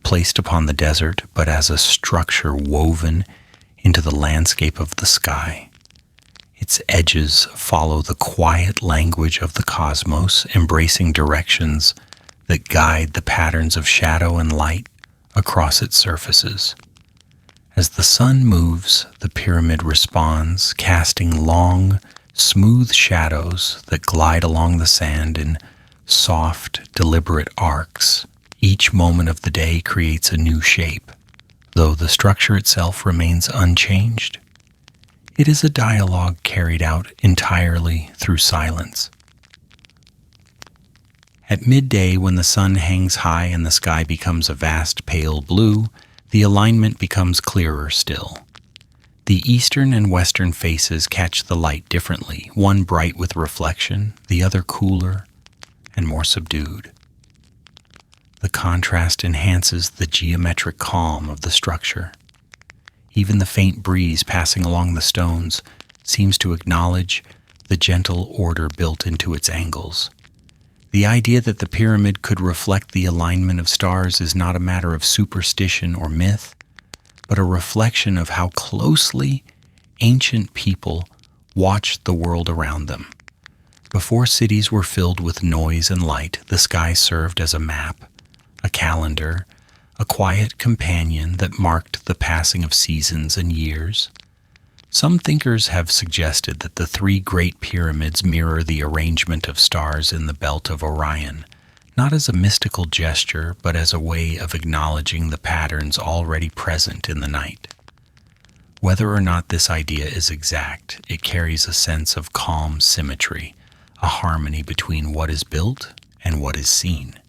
placed upon the desert, but as a structure woven into the landscape of the sky. Its edges follow the quiet language of the cosmos, embracing directions that guide the patterns of shadow and light across its surfaces. As the sun moves, the pyramid responds, casting long, smooth shadows that glide along the sand in soft, deliberate arcs. Each moment of the day creates a new shape, though the structure itself remains unchanged. It is a dialogue carried out entirely through silence. At midday, when the sun hangs high and the sky becomes a vast pale blue, the alignment becomes clearer still. The eastern and western faces catch the light differently, one bright with reflection, the other cooler and more subdued. The contrast enhances the geometric calm of the structure. Even the faint breeze passing along the stones seems to acknowledge the gentle order built into its angles. The idea that the pyramid could reflect the alignment of stars is not a matter of superstition or myth, but a reflection of how closely ancient people watched the world around them. Before cities were filled with noise and light, the sky served as a map, a calendar, a quiet companion that marked the passing of seasons and years. Some thinkers have suggested that the three Great Pyramids mirror the arrangement of stars in the belt of Orion, not as a mystical gesture, but as a way of acknowledging the patterns already present in the night. Whether or not this idea is exact, it carries a sense of calm symmetry, a harmony between what is built and what is seen.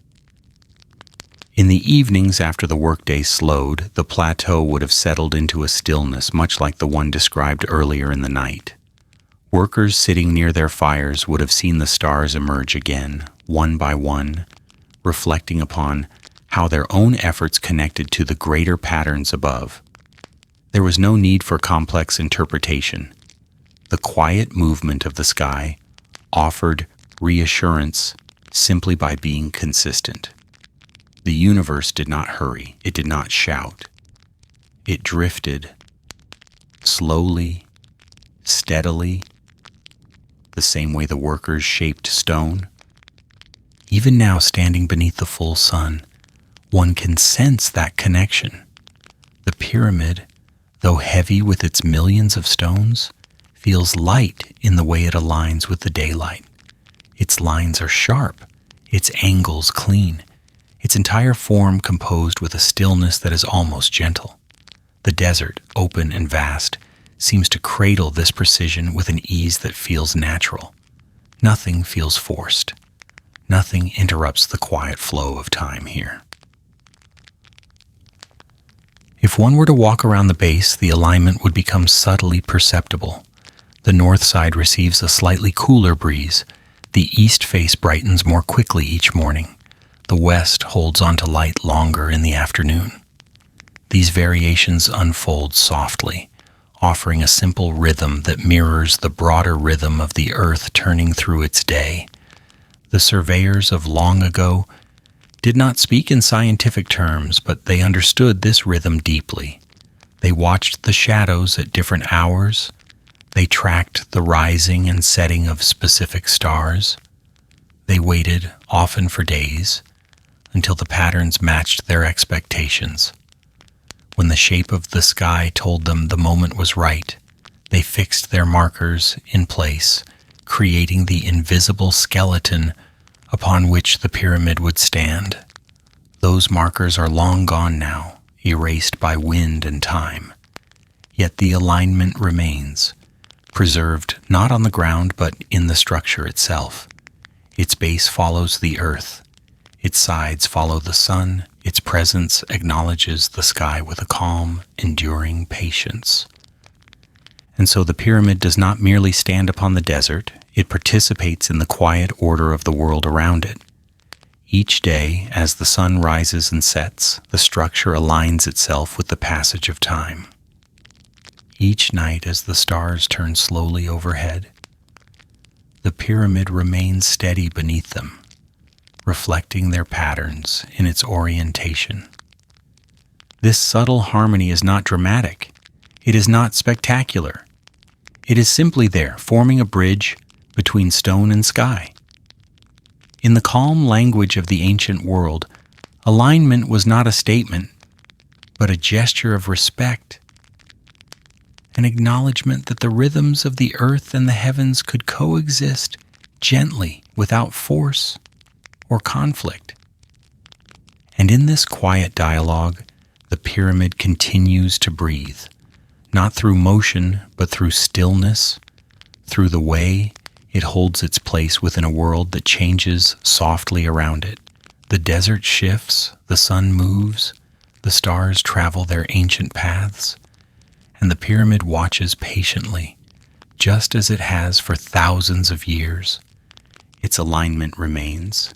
In the evenings after the workday slowed, the plateau would have settled into a stillness much like the one described earlier in the night. Workers sitting near their fires would have seen the stars emerge again, one by one, reflecting upon how their own efforts connected to the greater patterns above. There was no need for complex interpretation. The quiet movement of the sky offered reassurance simply by being consistent. The universe did not hurry. It did not shout. It drifted slowly, steadily, the same way the workers shaped stone. Even now, standing beneath the full sun, one can sense that connection. The pyramid, though heavy with its millions of stones, feels light in the way it aligns with the daylight. Its lines are sharp, its angles clean, its entire form composed with a stillness that is almost gentle. The desert, open and vast, seems to cradle this precision with an ease that feels natural. Nothing feels forced. Nothing interrupts the quiet flow of time here. If one were to walk around the base, the alignment would become subtly perceptible. The north side receives a slightly cooler breeze. The east face brightens more quickly each morning. The west holds onto light longer in the afternoon. These variations unfold softly, offering a simple rhythm that mirrors the broader rhythm of the earth turning through its day. The surveyors of long ago did not speak in scientific terms, but they understood this rhythm deeply. They watched the shadows at different hours. They tracked the rising and setting of specific stars. They waited, often for days, until the patterns matched their expectations. When the shape of the sky told them the moment was right, they fixed their markers in place, creating the invisible skeleton upon which the pyramid would stand. Those markers are long gone now, erased by wind and time. Yet the alignment remains, preserved not on the ground but in the structure itself. Its base follows the earth. Its sides follow the sun. Its presence acknowledges the sky with a calm, enduring patience. And so the pyramid does not merely stand upon the desert, it participates in the quiet order of the world around it. Each day, as the sun rises and sets, the structure aligns itself with the passage of time. Each night, as the stars turn slowly overhead, the pyramid remains steady beneath them, reflecting their patterns in its orientation. This subtle harmony is not dramatic. It is not spectacular. It is simply there, forming a bridge between stone and sky. In the calm language of the ancient world, alignment was not a statement, but a gesture of respect, an acknowledgement that the rhythms of the earth and the heavens could coexist gently without force or conflict. And in this quiet dialogue, the pyramid continues to breathe, not through motion, but through stillness, through the way it holds its place within a world that changes softly around it. The desert shifts, the sun moves, the stars travel their ancient paths, and the pyramid watches patiently, just as it has for thousands of years. Its alignment remains,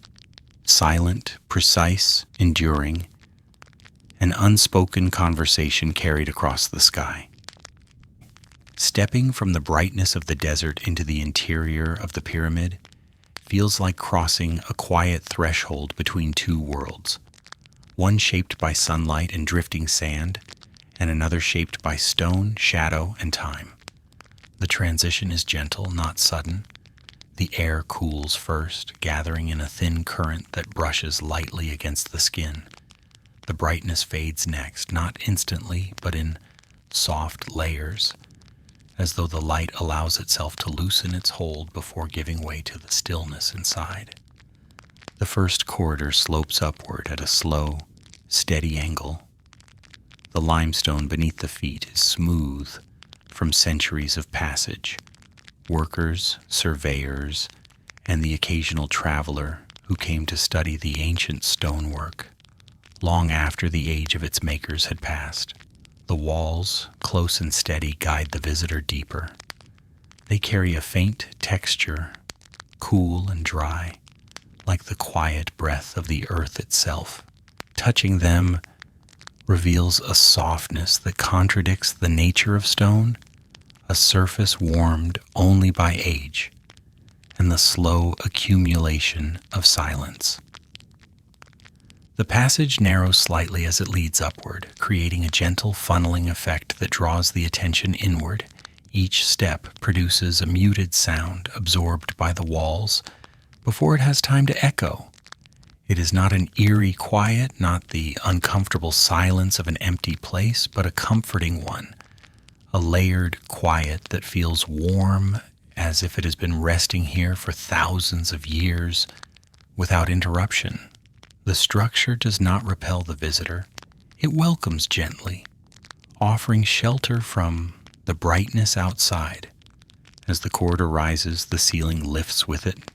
silent, precise, enduring, an unspoken conversation carried across the sky. Stepping from the brightness of the desert into the interior of the pyramid feels like crossing a quiet threshold between two worlds, one shaped by sunlight and drifting sand, and another shaped by stone, shadow, and time. The transition is gentle, not sudden. The air cools first, gathering in a thin current that brushes lightly against the skin. The brightness fades next, not instantly, but in soft layers, as though the light allows itself to loosen its hold before giving way to the stillness inside. The first corridor slopes upward at a slow, steady angle. The limestone beneath the feet is smooth from centuries of passage. Workers, surveyors, and the occasional traveler who came to study the ancient stonework long after the age of its makers had passed. The walls, close and steady, guide the visitor deeper. They carry a faint texture, cool and dry, like the quiet breath of the earth itself. Touching them reveals a softness that contradicts the nature of stone, a surface warmed only by age and the slow accumulation of silence. The passage narrows slightly as it leads upward, creating a gentle funneling effect that draws the attention inward. Each step produces a muted sound absorbed by the walls before it has time to echo. It is not an eerie quiet, not the uncomfortable silence of an empty place, but a comforting one, a layered quiet that feels warm, as if it has been resting here for thousands of years without interruption. The structure does not repel the visitor. It welcomes gently, offering shelter from the brightness outside. As the corridor rises, the ceiling lifts with it.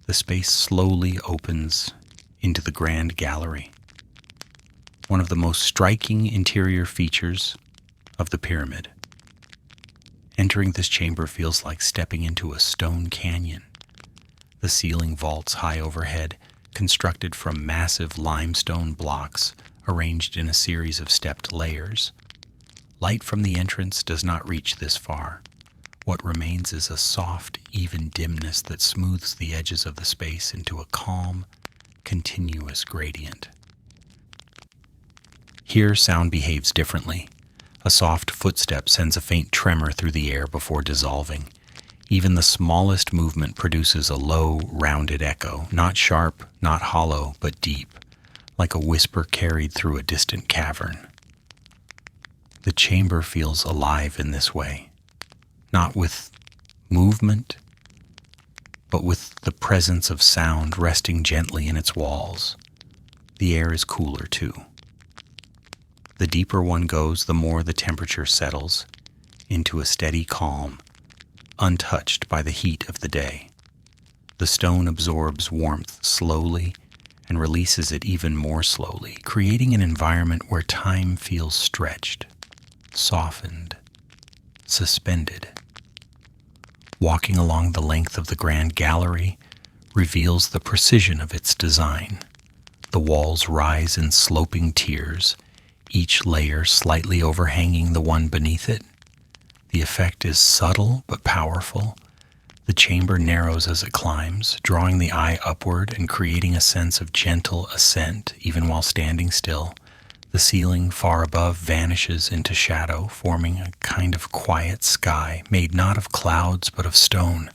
The space slowly opens into the grand gallery, one of the most striking interior features of the pyramid. Entering this chamber feels like stepping into a stone canyon. The ceiling vaults high overhead, constructed from massive limestone blocks arranged in a series of stepped layers. Light from the entrance does not reach this far. What remains is a soft, even dimness that smooths the edges of the space into a calm, continuous gradient. Here, sound behaves differently. A soft footstep sends a faint tremor through the air before dissolving. Even the smallest movement produces a low, rounded echo, not sharp, not hollow, but deep, like a whisper carried through a distant cavern. The chamber feels alive in this way, not with movement, but with the presence of sound resting gently in its walls. The air is cooler, too. The deeper one goes, the more the temperature settles into a steady calm, untouched by the heat of the day. The stone absorbs warmth slowly and releases it even more slowly, creating an environment where time feels stretched, softened, suspended. Walking along the length of the grand gallery reveals the precision of its design. The walls rise in sloping tiers, each layer slightly overhanging the one beneath it. The effect is subtle but powerful. The chamber narrows as it climbs, drawing the eye upward and creating a sense of gentle ascent even while standing still. The ceiling far above vanishes into shadow, forming a kind of quiet sky made not of clouds but of stone.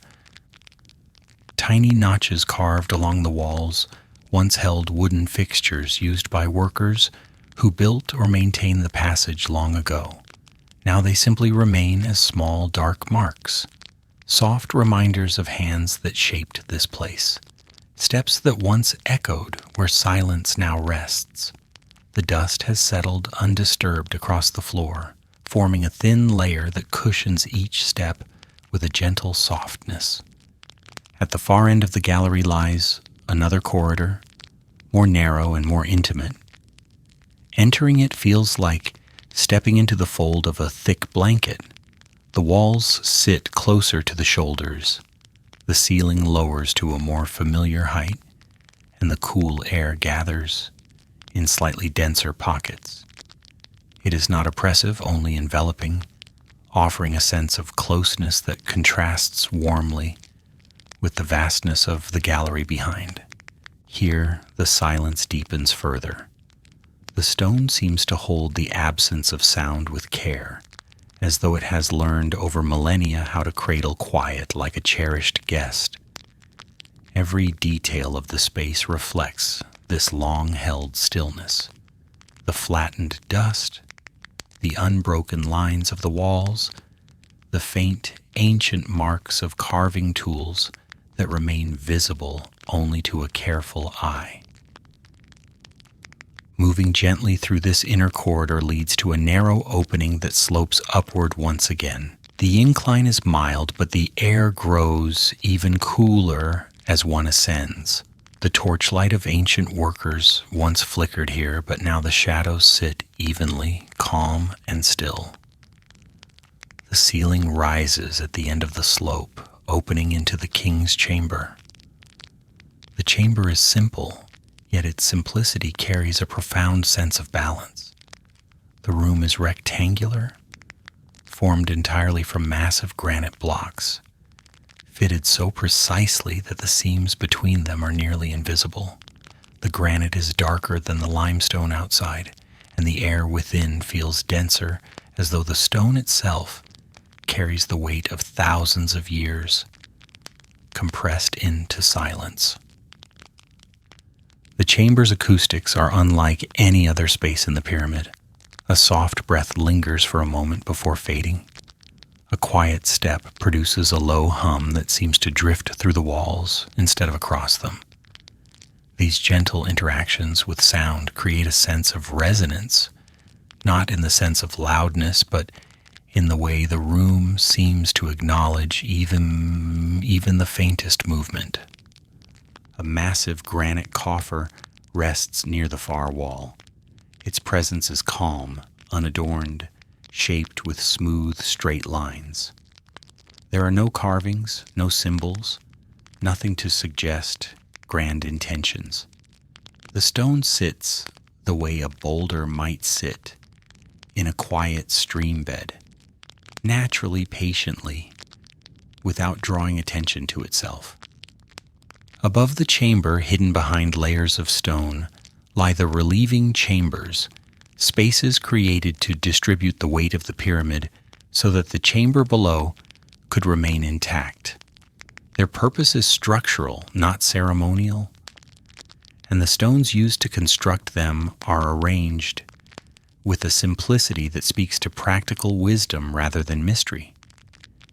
Tiny notches carved along the walls once held wooden fixtures used by workers who built or maintained the passage long ago. Now they simply remain as small, dark marks, soft reminders of hands that shaped this place, steps that once echoed where silence now rests. The dust has settled undisturbed across the floor, forming a thin layer that cushions each step with a gentle softness. At the far end of the gallery lies another corridor, more narrow and more intimate. Entering it feels like stepping into the fold of a thick blanket. The walls sit closer to the shoulders. The ceiling lowers to a more familiar height, and the cool air gathers in slightly denser pockets. It is not oppressive, only enveloping, offering a sense of closeness that contrasts warmly with the vastness of the gallery behind. Here, the silence deepens further. The stone seems to hold the absence of sound with care, as though it has learned over millennia how to cradle quiet like a cherished guest. Every detail of the space reflects this long-held stillness. The flattened dust, the unbroken lines of the walls, the faint, ancient marks of carving tools that remain visible only to a careful eye. Moving gently through this inner corridor leads to a narrow opening that slopes upward once again. The incline is mild, but the air grows even cooler as one ascends. The torchlight of ancient workers once flickered here, but now the shadows sit evenly, calm and still. The ceiling rises at the end of the slope, opening into the king's chamber. The chamber is simple, yet its simplicity carries a profound sense of balance. The room is rectangular, formed entirely from massive granite blocks, fitted so precisely that the seams between them are nearly invisible. The granite is darker than the limestone outside, and the air within feels denser, as though the stone itself carries the weight of thousands of years, compressed into silence. The chamber's acoustics are unlike any other space in the pyramid. A soft breath lingers for a moment before fading. A quiet step produces a low hum that seems to drift through the walls instead of across them. These gentle interactions with sound create a sense of resonance, not in the sense of loudness, but in the way the room seems to acknowledge even the faintest movement. A massive granite coffer rests near the far wall. Its presence is calm, unadorned, shaped with smooth, straight lines. There are no carvings, no symbols, nothing to suggest grand intentions. The stone sits the way a boulder might sit, in a quiet stream bed, naturally, patiently, without drawing attention to itself. Above the chamber, hidden behind layers of stone, lie the relieving chambers, spaces created to distribute the weight of the pyramid so that the chamber below could remain intact. Their purpose is structural, not ceremonial, and the stones used to construct them are arranged with a simplicity that speaks to practical wisdom rather than mystery.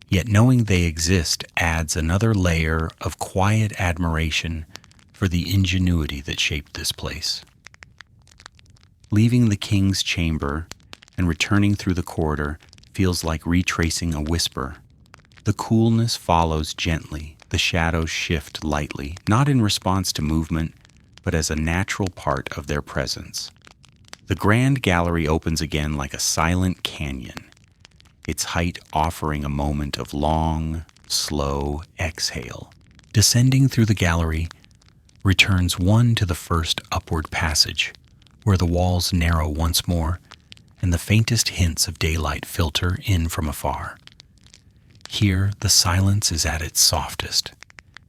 Yet knowing they exist adds another layer of quiet admiration for the ingenuity that shaped this place. Leaving the king's chamber and returning through the corridor feels like retracing a whisper. The coolness follows gently, the shadows shift lightly, not in response to movement, but as a natural part of their presence. The grand gallery opens again like a silent canyon, its height offering a moment of long, slow exhale. Descending through the gallery returns one to the first upward passage, where the walls narrow once more and the faintest hints of daylight filter in from afar. Here, the silence is at its softest.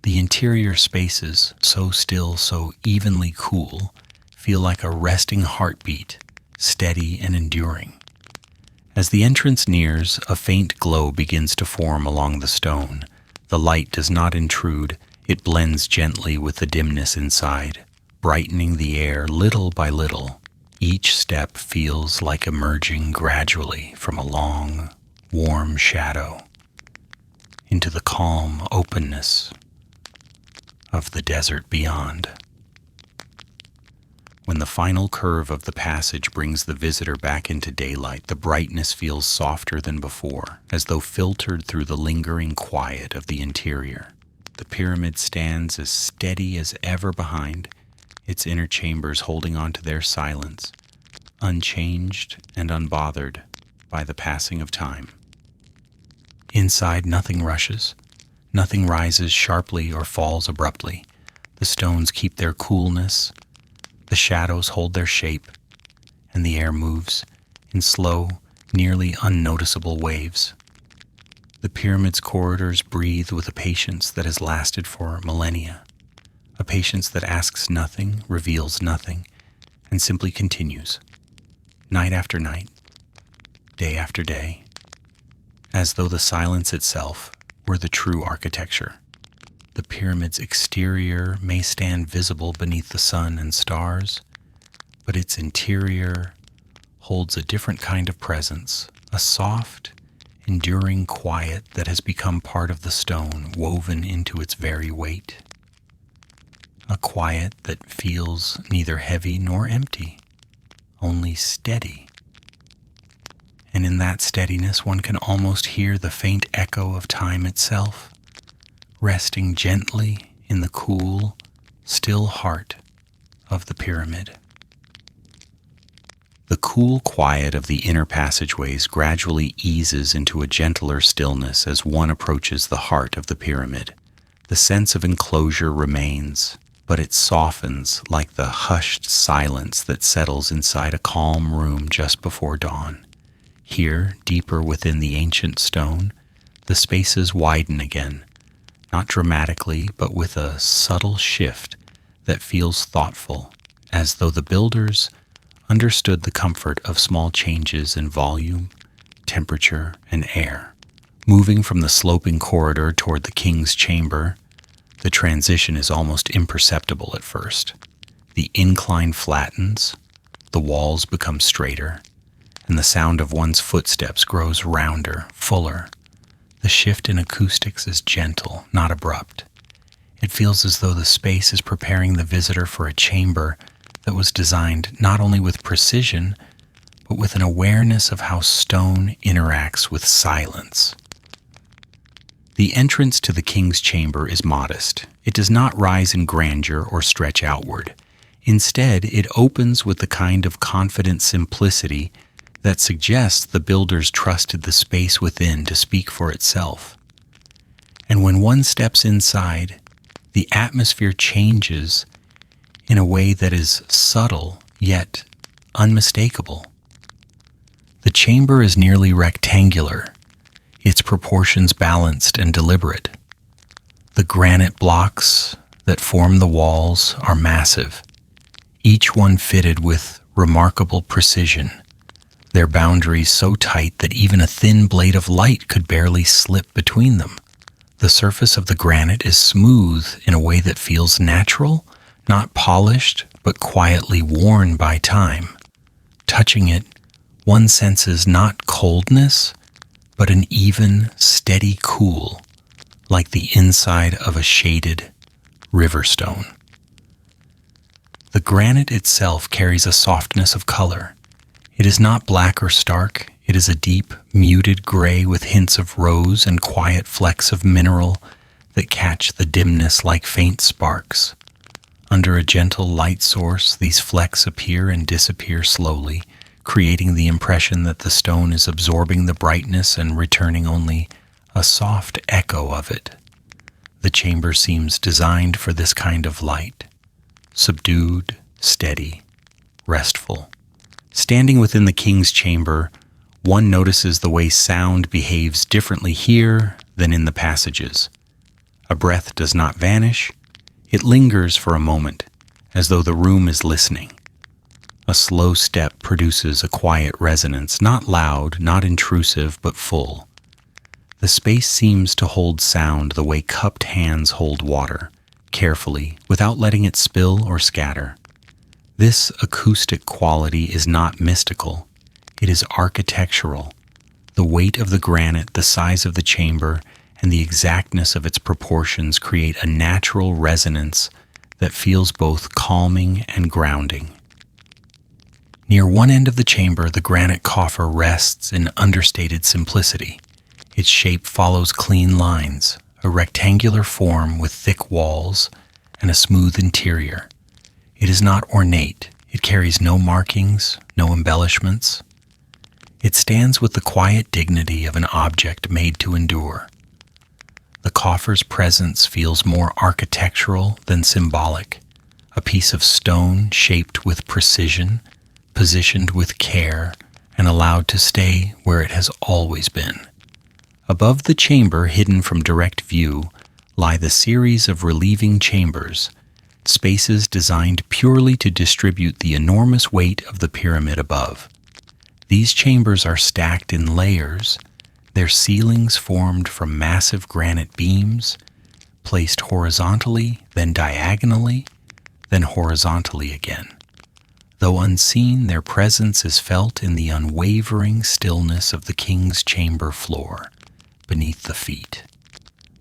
The interior spaces, so still, so evenly cool, feel like a resting heartbeat, steady and enduring. As the entrance nears, a faint glow begins to form along the stone. The light does not intrude, it blends gently with the dimness inside, brightening the air little by little. Each step feels like emerging gradually from a long, warm shadow into the calm openness of the desert beyond. When the final curve of the passage brings the visitor back into daylight, the brightness feels softer than before, as though filtered through the lingering quiet of the interior. The pyramid stands as steady as ever behind, its inner chambers holding on to their silence, unchanged and unbothered by the passing of time. Inside, nothing rushes, nothing rises sharply or falls abruptly. The stones keep their coolness, the shadows hold their shape, and the air moves in slow, nearly unnoticeable waves. The pyramid's corridors breathe with a patience that has lasted for millennia, a patience that asks nothing, reveals nothing, and simply continues, night after night, day after day, as though the silence itself were the true architecture. The pyramid's exterior may stand visible beneath the sun and stars, but its interior holds a different kind of presence, a soft, enduring quiet that has become part of the stone, woven into its very weight. A quiet that feels neither heavy nor empty, only steady. And in that steadiness one can almost hear the faint echo of time itself, resting gently in the cool, still heart of the pyramid. The cool quiet of the inner passageways gradually eases into a gentler stillness as one approaches the heart of the pyramid. The sense of enclosure remains, but it softens like the hushed silence that settles inside a calm room just before dawn. Here, deeper within the ancient stone, the spaces widen again, not dramatically, but with a subtle shift that feels thoughtful, as though the builders understood the comfort of small changes in volume, temperature, and air. Moving from the sloping corridor toward the king's chamber, the transition is almost imperceptible at first. The incline flattens, the walls become straighter, and the sound of one's footsteps grows rounder, fuller. The shift in acoustics is gentle, not abrupt. It feels as though the space is preparing the visitor for a chamber that was designed not only with precision, but with an awareness of how stone interacts with silence. The entrance to the king's chamber is modest. It does not rise in grandeur or stretch outward. Instead, it opens with the kind of confident simplicity that suggests the builders trusted the space within to speak for itself. And when one steps inside, the atmosphere changes in a way that is subtle yet unmistakable. The chamber is nearly rectangular, its proportions balanced and deliberate. The granite blocks that form the walls are massive, each one fitted with remarkable precision, their boundaries so tight that even a thin blade of light could barely slip between them. The surface of the granite is smooth in a way that feels natural, not polished, but quietly worn by time. Touching it, one senses not coldness, but an even, steady cool, like the inside of a shaded river stone. The granite itself carries a softness of color. It is not black or stark. It is a deep, muted gray with hints of rose and quiet flecks of mineral that catch the dimness like faint sparks. Under a gentle light source, these flecks appear and disappear slowly, creating the impression that the stone is absorbing the brightness and returning only a soft echo of it. The chamber seems designed for this kind of light, subdued, steady, restful. Standing within the king's chamber, one notices the way sound behaves differently here than in the passages. A breath does not vanish. It lingers for a moment, as though the room is listening. A slow step produces a quiet resonance, not loud, not intrusive, but full. The space seems to hold sound the way cupped hands hold water, carefully, without letting it spill or scatter. This acoustic quality is not mystical. It is architectural. The weight of the granite, the size of the chamber, and the exactness of its proportions create a natural resonance that feels both calming and grounding. Near one end of the chamber, the granite coffer rests in understated simplicity. Its shape follows clean lines, a rectangular form with thick walls and a smooth interior. It is not ornate. It carries no markings, no embellishments. It stands with the quiet dignity of an object made to endure. The coffer's presence feels more architectural than symbolic, a piece of stone shaped with precision, positioned with care, and allowed to stay where it has always been. Above the chamber, hidden from direct view, lie the series of relieving chambers, spaces designed purely to distribute the enormous weight of the pyramid above. These chambers are stacked in layers, their ceilings formed from massive granite beams, placed horizontally, then diagonally, then horizontally again. Though unseen, their presence is felt in the unwavering stillness of the king's chamber floor, beneath the feet.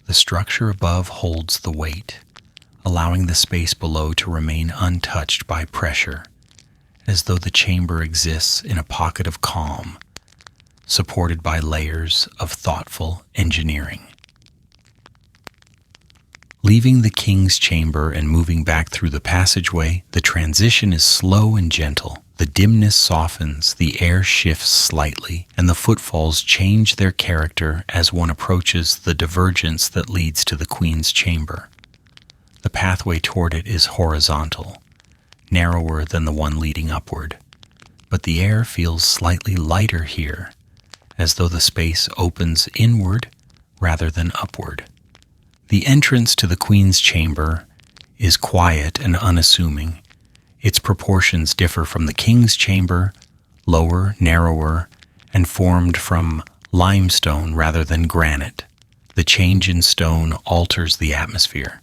The structure above holds the weight, allowing the space below to remain untouched by pressure, as though the chamber exists in a pocket of calm, supported by layers of thoughtful engineering. Leaving the king's chamber and moving back through the passageway, the transition is slow and gentle. The dimness softens, the air shifts slightly, and the footfalls change their character as one approaches the divergence that leads to the queen's chamber. The pathway toward it is horizontal, narrower than the one leading upward, but the air feels slightly lighter here, as though the space opens inward rather than upward. The entrance to the queen's chamber is quiet and unassuming. Its proportions differ from the king's chamber, lower, narrower, and formed from limestone rather than granite. The change in stone alters the atmosphere.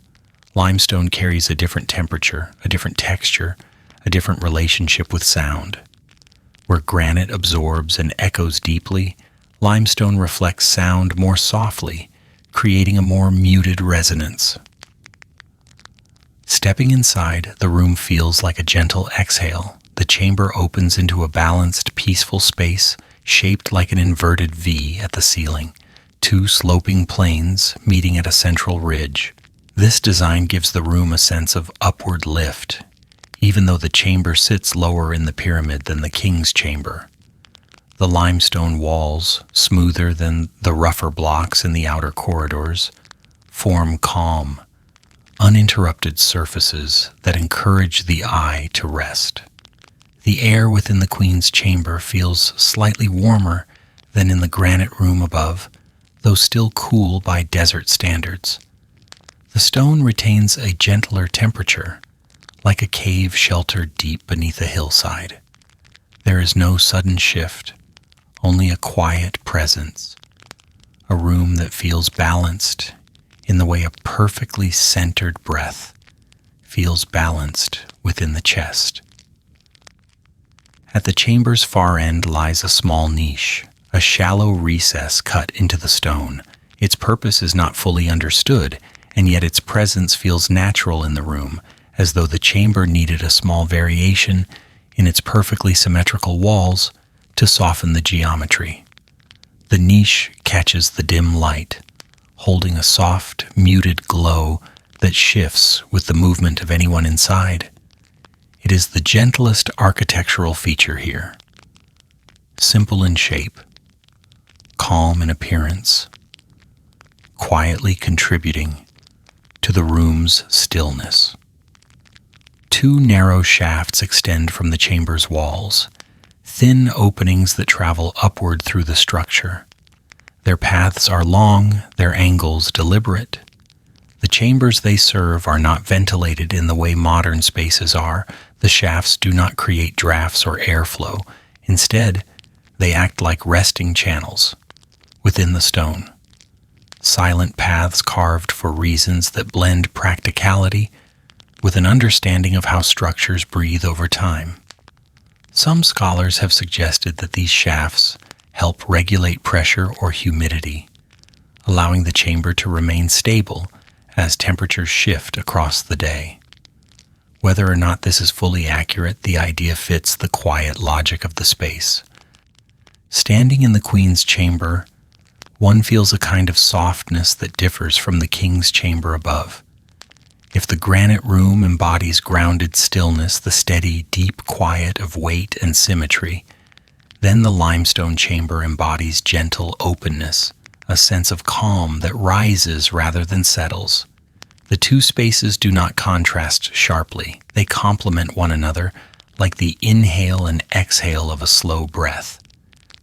Limestone carries a different temperature, a different texture, a different relationship with sound. Where granite absorbs and echoes deeply, limestone reflects sound more softly, creating a more muted resonance. Stepping inside, the room feels like a gentle exhale. The chamber opens into a balanced, peaceful space shaped like an inverted V at the ceiling, two sloping planes meeting at a central ridge. This design gives the room a sense of upward lift, even though the chamber sits lower in the pyramid than the king's chamber. The limestone walls, smoother than the rougher blocks in the outer corridors, form calm, uninterrupted surfaces that encourage the eye to rest. The air within the queen's chamber feels slightly warmer than in the granite room above, though still cool by desert standards. The stone retains a gentler temperature, like a cave sheltered deep beneath a hillside. There is no sudden shift, only a quiet presence, a room that feels balanced in the way a perfectly centered breath feels balanced within the chest. At the chamber's far end lies a small niche, a shallow recess cut into the stone. Its purpose is not fully understood, and yet its presence feels natural in the room, as though the chamber needed a small variation in its perfectly symmetrical walls to soften the geometry. The niche catches the dim light, holding a soft, muted glow that shifts with the movement of anyone inside. It is the gentlest architectural feature here. Simple in shape, calm in appearance, quietly contributing to the room's stillness. Two narrow shafts extend from the chamber's walls, thin openings that travel upward through the structure. Their paths are long, their angles deliberate. The chambers they serve are not ventilated in the way modern spaces are. The shafts do not create drafts or airflow. Instead, they act like resting channels within the stone. Silent paths carved for reasons that blend practicality with an understanding of how structures breathe over time. Some scholars have suggested that these shafts help regulate pressure or humidity, allowing the chamber to remain stable as temperatures shift across the day. Whether or not this is fully accurate, the idea fits the quiet logic of the space. Standing in the queen's chamber, one feels a kind of softness that differs from the king's chamber above. If the granite room embodies grounded stillness, the steady, deep quiet of weight and symmetry, then the limestone chamber embodies gentle openness, a sense of calm that rises rather than settles. The two spaces do not contrast sharply. They complement one another like the inhale and exhale of a slow breath.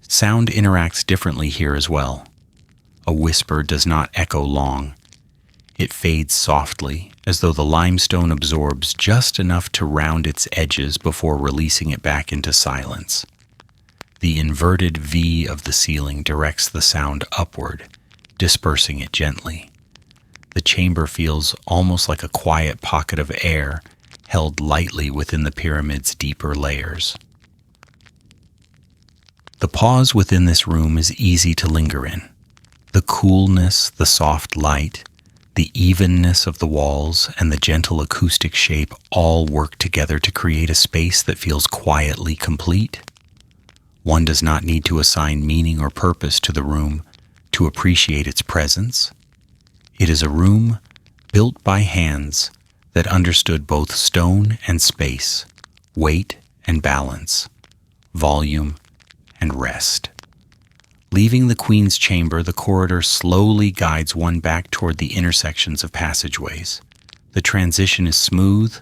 Sound interacts differently here as well. A whisper does not echo long. It fades softly, as though the limestone absorbs just enough to round its edges before releasing it back into silence. The inverted V of the ceiling directs the sound upward, dispersing it gently. The chamber feels almost like a quiet pocket of air held lightly within the pyramid's deeper layers. The pause within this room is easy to linger in. The coolness, the soft light, the evenness of the walls, and the gentle acoustic shape all work together to create a space that feels quietly complete. One does not need to assign meaning or purpose to the room to appreciate its presence. It is a room built by hands that understood both stone and space, weight and balance, volume and rest. Leaving the Queen's chamber, the corridor slowly guides one back toward the intersections of passageways. The transition is smooth,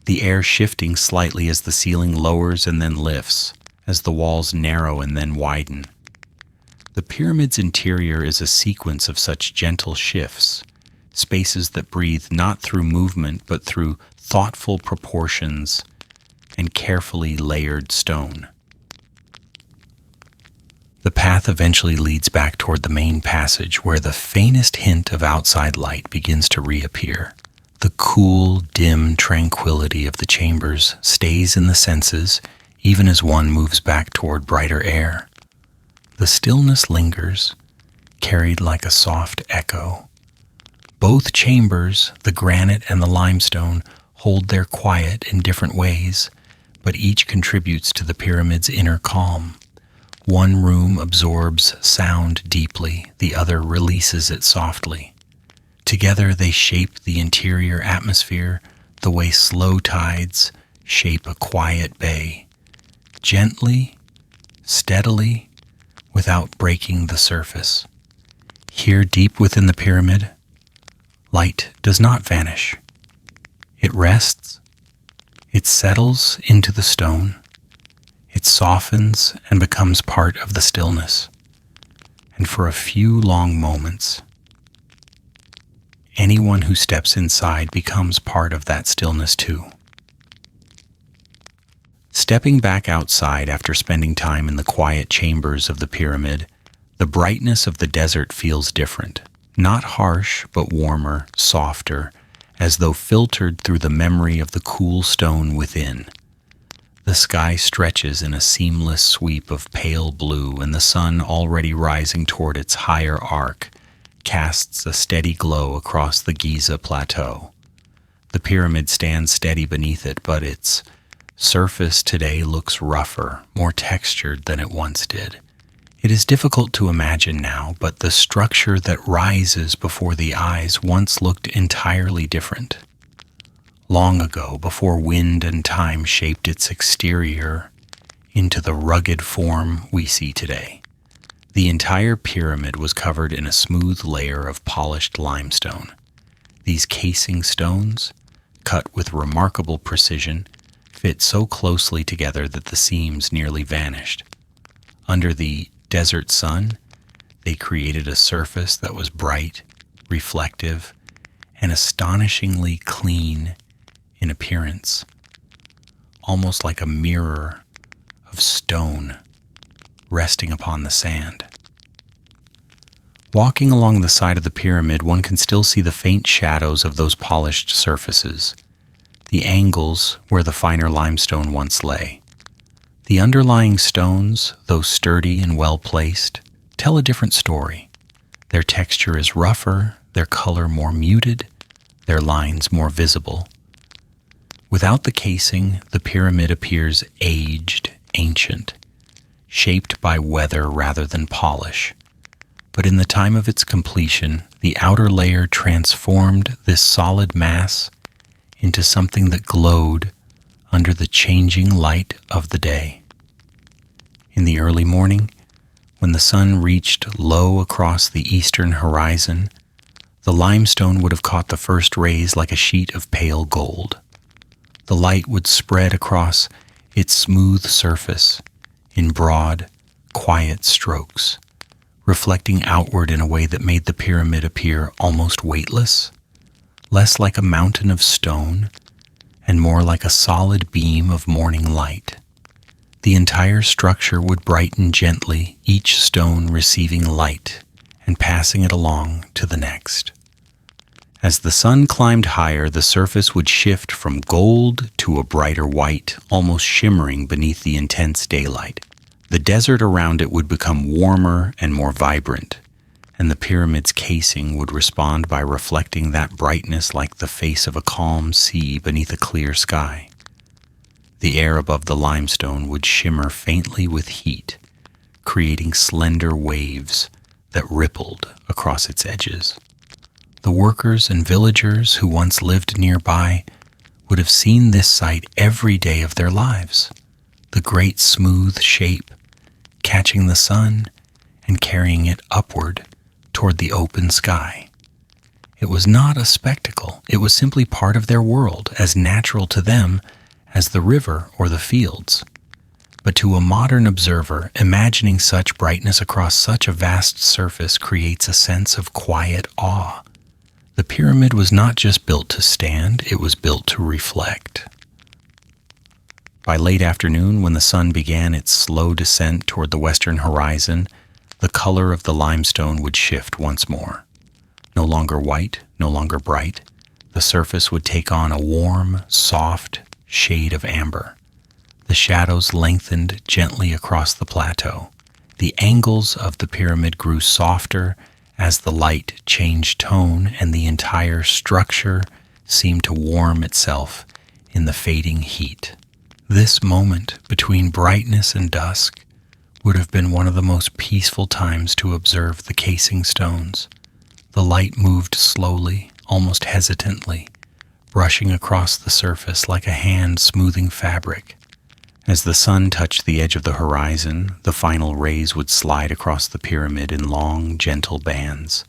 the air shifting slightly as the ceiling lowers and then lifts, as the walls narrow and then widen. The pyramid's interior is a sequence of such gentle shifts, spaces that breathe not through movement but through thoughtful proportions and carefully layered stone. The path eventually leads back toward the main passage where the faintest hint of outside light begins to reappear. The cool, dim tranquility of the chambers stays in the senses even as one moves back toward brighter air. The stillness lingers, carried like a soft echo. Both chambers, the granite and the limestone, hold their quiet in different ways, but each contributes to the pyramid's inner calm. One room absorbs sound deeply, the other releases it softly. Together they shape the interior atmosphere the way slow tides shape a quiet bay, gently, steadily, without breaking the surface. Here deep within the pyramid, light does not vanish. It rests, it settles into the stone, it softens and becomes part of the stillness. And for a few long moments, anyone who steps inside becomes part of that stillness too. Stepping back outside after spending time in the quiet chambers of the pyramid, the brightness of the desert feels different. Not harsh, but warmer, softer, as though filtered through the memory of the cool stone within. The sky stretches in a seamless sweep of pale blue, and the sun, already rising toward its higher arc, casts a steady glow across the Giza plateau. The pyramid stands steady beneath it, but its surface today looks rougher, more textured than it once did. It is difficult to imagine now, but the structure that rises before the eyes once looked entirely different. Long ago, before wind and time shaped its exterior into the rugged form we see today, the entire pyramid was covered in a smooth layer of polished limestone. These casing stones, cut with remarkable precision, fit so closely together that the seams nearly vanished. Under the desert sun, they created a surface that was bright, reflective, and astonishingly clean in appearance, almost like a mirror of stone resting upon the sand. Walking along the side of the pyramid, one can still see the faint shadows of those polished surfaces, the angles where the finer limestone once lay. The underlying stones, though sturdy and well placed, tell a different story. Their texture is rougher, their color more muted, their lines more visible. Without the casing, the pyramid appears aged, ancient, shaped by weather rather than polish. But in the time of its completion, the outer layer transformed this solid mass into something that glowed under the changing light of the day. In the early morning, When the sun reached low across the eastern horizon, the limestone would have caught the first rays like a sheet of pale gold. The light would spread across its smooth surface in broad, quiet strokes, reflecting outward in a way that made the pyramid appear almost weightless, less like a mountain of stone and more like a solid beam of morning light. The entire structure would brighten gently, each stone receiving light and passing it along to the next. As the sun climbed higher, the surface would shift from gold to a brighter white, almost shimmering beneath the intense daylight. The desert around it would become warmer and more vibrant, and the pyramid's casing would respond by reflecting that brightness like the face of a calm sea beneath a clear sky. The air above the limestone would shimmer faintly with heat, creating slender waves that rippled across its edges. The workers and villagers who once lived nearby would have seen this sight every day of their lives, the great smooth shape catching the sun and carrying it upward toward the open sky. It was not a spectacle, it was simply part of their world, as natural to them as the river or the fields. But to a modern observer, imagining such brightness across such a vast surface creates a sense of quiet awe. The pyramid was not just built to stand, it was built to reflect. By late afternoon, when the sun began its slow descent toward the western horizon, the color of the limestone would shift once more. No longer white, no longer bright, the surface would take on a warm, soft shade of amber. The shadows lengthened gently across the plateau. The angles of the pyramid grew softer as the light changed tone, and the entire structure seemed to warm itself in the fading heat. This moment between brightness and dusk would have been one of the most peaceful times to observe the casing stones. The light moved slowly, almost hesitantly, brushing across the surface like a hand smoothing fabric. As the sun touched the edge of the horizon, the final rays would slide across the pyramid in long, gentle bands.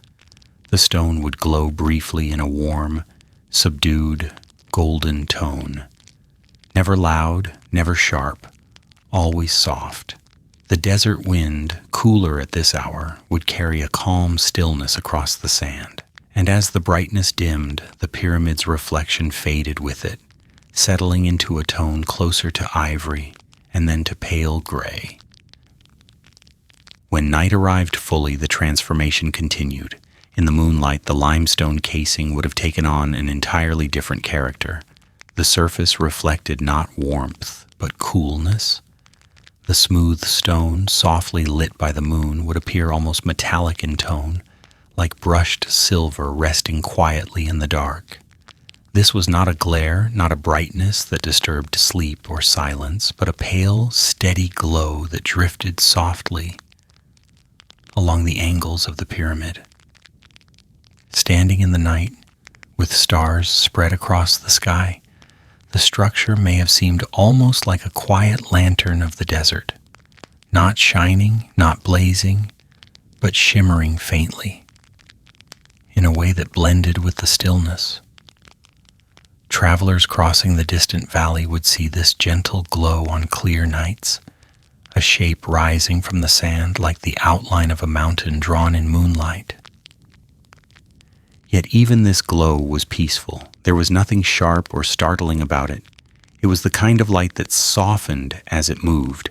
The stone would glow briefly in a warm, subdued, golden tone. Never loud, never sharp, always soft. The desert wind, cooler at this hour, would carry a calm stillness across the sand. And as the brightness dimmed, the pyramid's reflection faded with it, settling into a tone closer to ivory and then to pale gray. When night arrived fully, the transformation continued. In the moonlight, the limestone casing would have taken on an entirely different character. The surface reflected not warmth, but coolness. The smooth stone, softly lit by the moon, would appear almost metallic in tone, like brushed silver resting quietly in the dark. This was not a glare, not a brightness that disturbed sleep or silence, but a pale, steady glow that drifted softly along the angles of the pyramid. Standing in the night, with stars spread across the sky, the structure may have seemed almost like a quiet lantern of the desert, not shining, not blazing, but shimmering faintly, in a way that blended with the stillness. Travelers crossing the distant valley would see this gentle glow on clear nights, a shape rising from the sand like the outline of a mountain drawn in moonlight. Yet even this glow was peaceful. There was nothing sharp or startling about it. It was the kind of light that softened as it moved,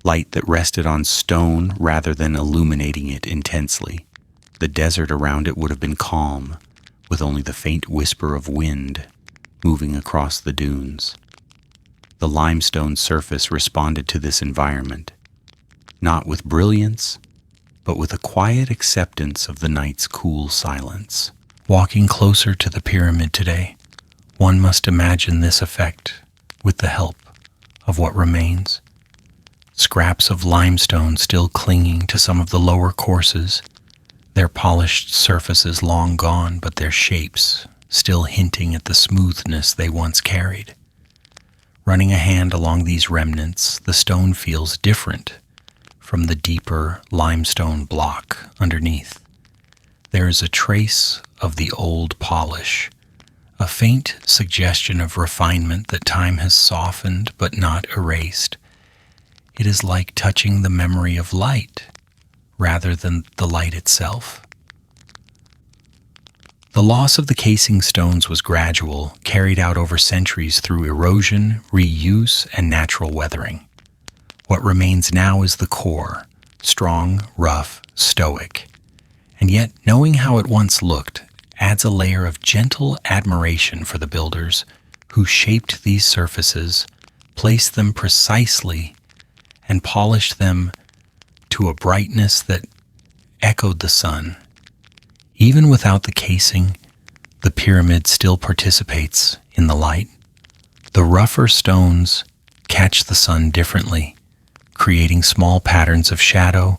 light that rested on stone rather than illuminating it intensely. The desert around it would have been calm, with only the faint whisper of wind moving across the dunes. The limestone surface responded to this environment, not with brilliance, but with a quiet acceptance of the night's cool silence. Walking closer to the pyramid today, one must imagine this effect with the help of what remains. Scraps of limestone still clinging to some of the lower courses, their polished surfaces long gone, but their shapes still hinting at the smoothness they once carried. Running a hand along these remnants, the stone feels different from the deeper limestone block underneath. There is a trace of the old polish, a faint suggestion of refinement that time has softened but not erased. It is like touching the memory of light rather than the light itself. The loss of the casing stones was gradual, carried out over centuries through erosion, reuse, and natural weathering. What remains now is the core, strong, rough, stoic. And yet, knowing how it once looked adds a layer of gentle admiration for the builders who shaped these surfaces, placed them precisely, and polished them to a brightness that echoed the sun. Even without the casing, the pyramid still participates in the light. The rougher stones catch the sun differently, creating small patterns of shadow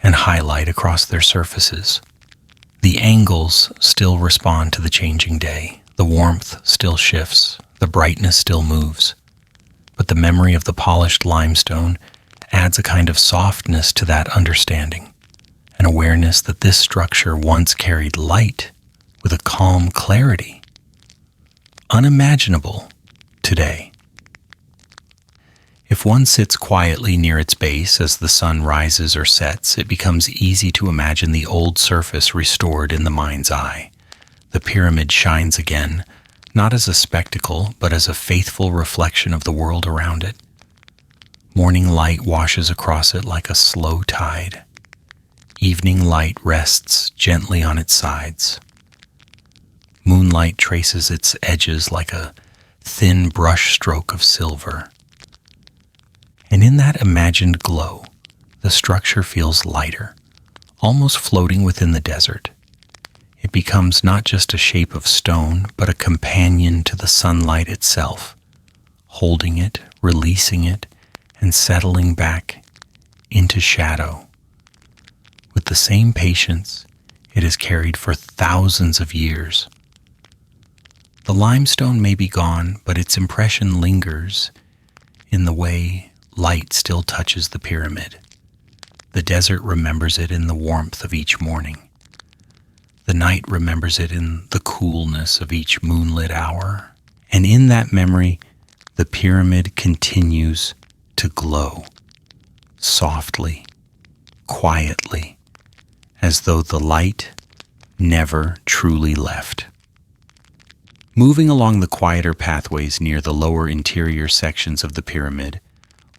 and highlight across their surfaces. The angles still respond to the changing day. The warmth still shifts. The brightness still moves. But the memory of the polished limestone adds a kind of softness to that understanding, an awareness that this structure once carried light with a calm clarity, unimaginable today. If one sits quietly near its base as the sun rises or sets, it becomes easy to imagine the old surface restored in the mind's eye. The pyramid shines again, not as a spectacle, but as a faithful reflection of the world around it. Morning light washes across it like a slow tide. Evening light rests gently on its sides. Moonlight traces its edges like a thin brush stroke of silver. And in that imagined glow, the structure feels lighter, almost floating within the desert. It becomes not just a shape of stone, but a companion to the sunlight itself, holding it, releasing it, and settling back into shadow. With the same patience it has carried for thousands of years. The limestone may be gone, but its impression lingers in the way light still touches the pyramid. The desert remembers it in the warmth of each morning. The night remembers it in the coolness of each moonlit hour. And in that memory, the pyramid continues to glow, softly, quietly, as though the light never truly left. Moving along the quieter pathways near the lower interior sections of the pyramid,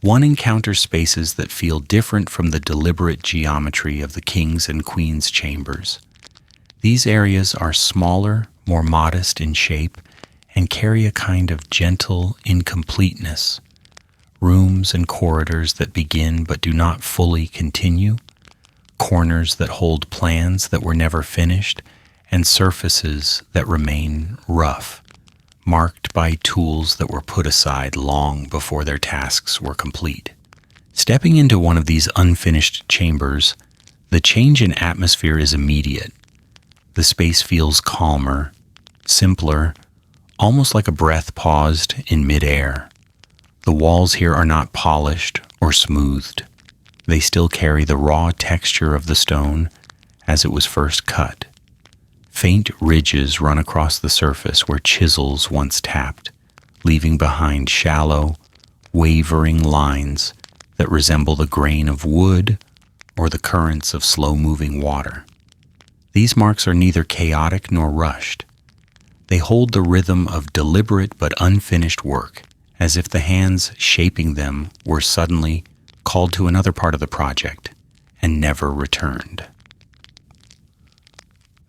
one encounters spaces that feel different from the deliberate geometry of the king's and queen's chambers. These areas are smaller, more modest in shape, and carry a kind of gentle incompleteness. Rooms and corridors that begin but do not fully continue, corners that hold plans that were never finished, and surfaces that remain rough, marked by tools that were put aside long before their tasks were complete. Stepping into one of these unfinished chambers, the change in atmosphere is immediate. The space feels calmer, simpler, almost like a breath paused in midair. The walls here are not polished or smoothed. They still carry the raw texture of the stone as it was first cut. Faint ridges run across the surface where chisels once tapped, leaving behind shallow, wavering lines that resemble the grain of wood or the currents of slow-moving water. These marks are neither chaotic nor rushed. They hold the rhythm of deliberate but unfinished work, as if the hands shaping them were suddenly called to another part of the project and never returned.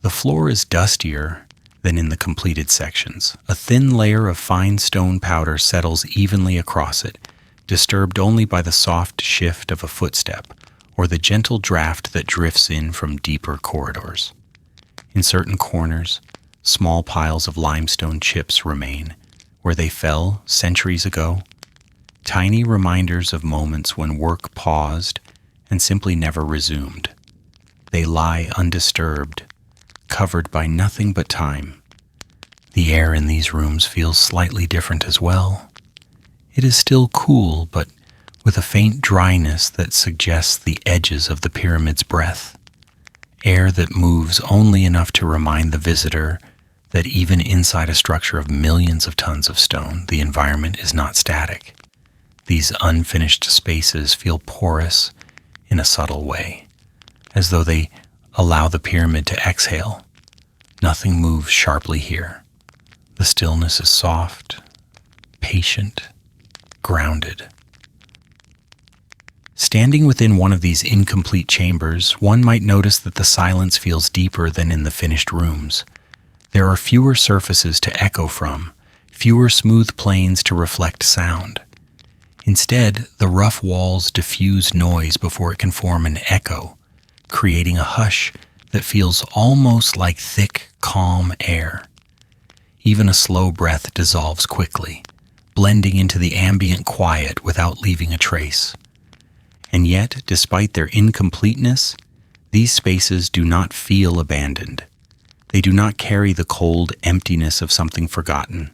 The floor is dustier than in the completed sections. A thin layer of fine stone powder settles evenly across it, disturbed only by the soft shift of a footstep or the gentle draft that drifts in from deeper corridors. In certain corners, small piles of limestone chips remain, where they fell centuries ago, tiny reminders of moments when work paused and simply never resumed. They lie undisturbed, covered by nothing but time. The air in these rooms feels slightly different as well. It is still cool, but with a faint dryness that suggests the edges of the pyramid's breath, air that moves only enough to remind the visitor that even inside a structure of millions of tons of stone, the environment is not static. These unfinished spaces feel porous in a subtle way, as though they allow the pyramid to exhale. Nothing moves sharply here. The stillness is soft, patient, grounded. Standing within one of these incomplete chambers, one might notice that the silence feels deeper than in the finished rooms. There are fewer surfaces to echo from, fewer smooth planes to reflect sound. Instead, the rough walls diffuse noise before it can form an echo, creating a hush that feels almost like thick, calm air. Even a slow breath dissolves quickly, blending into the ambient quiet without leaving a trace. And yet, despite their incompleteness, these spaces do not feel abandoned. They do not carry the cold emptiness of something forgotten.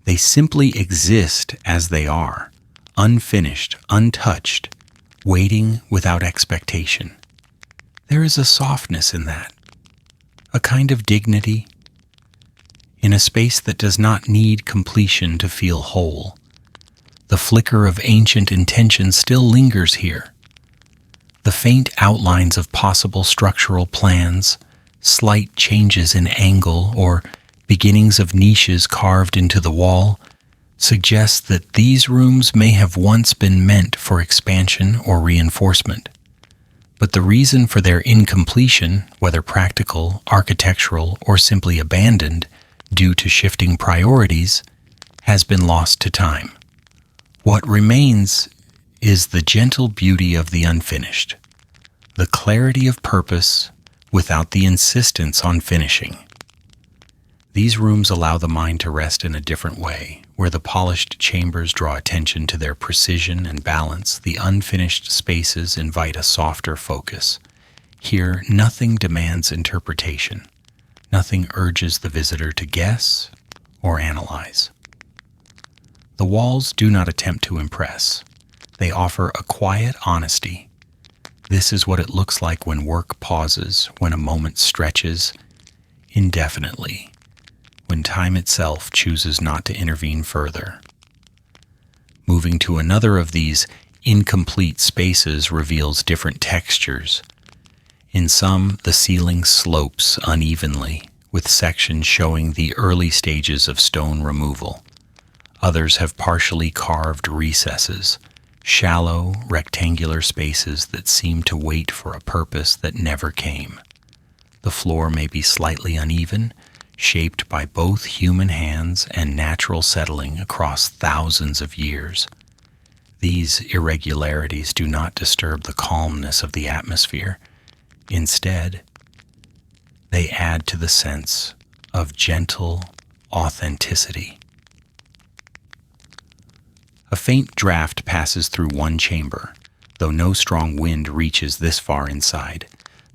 They simply exist as they are, unfinished, untouched, waiting without expectation. There is a softness in that, a kind of dignity, in a space that does not need completion to feel whole. The flicker of ancient intention still lingers here. The faint outlines of possible structural plans, slight changes in angle, or beginnings of niches carved into the wall suggest that these rooms may have once been meant for expansion or reinforcement. But the reason for their incompletion, whether practical, architectural, or simply abandoned due to shifting priorities, has been lost to time. What remains is the gentle beauty of the unfinished, the clarity of purpose without the insistence on finishing. These rooms allow the mind to rest in a different way. Where the polished chambers draw attention to their precision and balance, the unfinished spaces invite a softer focus. Here, nothing demands interpretation. Nothing urges the visitor to guess or analyze. The walls do not attempt to impress. They offer a quiet honesty. This is what it looks like when work pauses, when a moment stretches indefinitely, when time itself chooses not to intervene further. Moving to another of these incomplete spaces reveals different textures. In some, the ceiling slopes unevenly, with sections showing the early stages of stone removal. Others have partially carved recesses, shallow, rectangular spaces that seem to wait for a purpose that never came. The floor may be slightly uneven, shaped by both human hands and natural settling across thousands of years. These irregularities do not disturb the calmness of the atmosphere. Instead, they add to the sense of gentle authenticity. A faint draft passes through one chamber, though no strong wind reaches this far inside.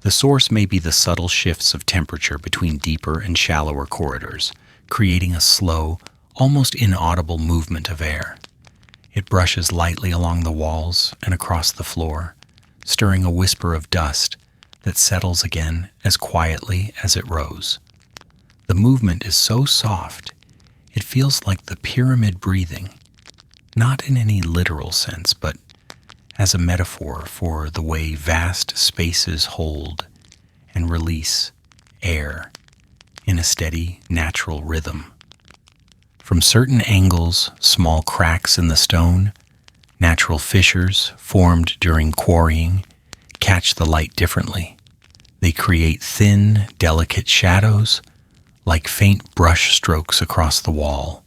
The source may be the subtle shifts of temperature between deeper and shallower corridors, creating a slow, almost inaudible movement of air. It brushes lightly along the walls and across the floor, stirring a whisper of dust that settles again as quietly as it rose. The movement is so soft, it feels like the pyramid breathing, not in any literal sense, but as a metaphor for the way vast spaces hold and release air in a steady, natural rhythm. From certain angles, small cracks in the stone, natural fissures formed during quarrying, catch the light differently. They create thin, delicate shadows, like faint brush strokes across the wall.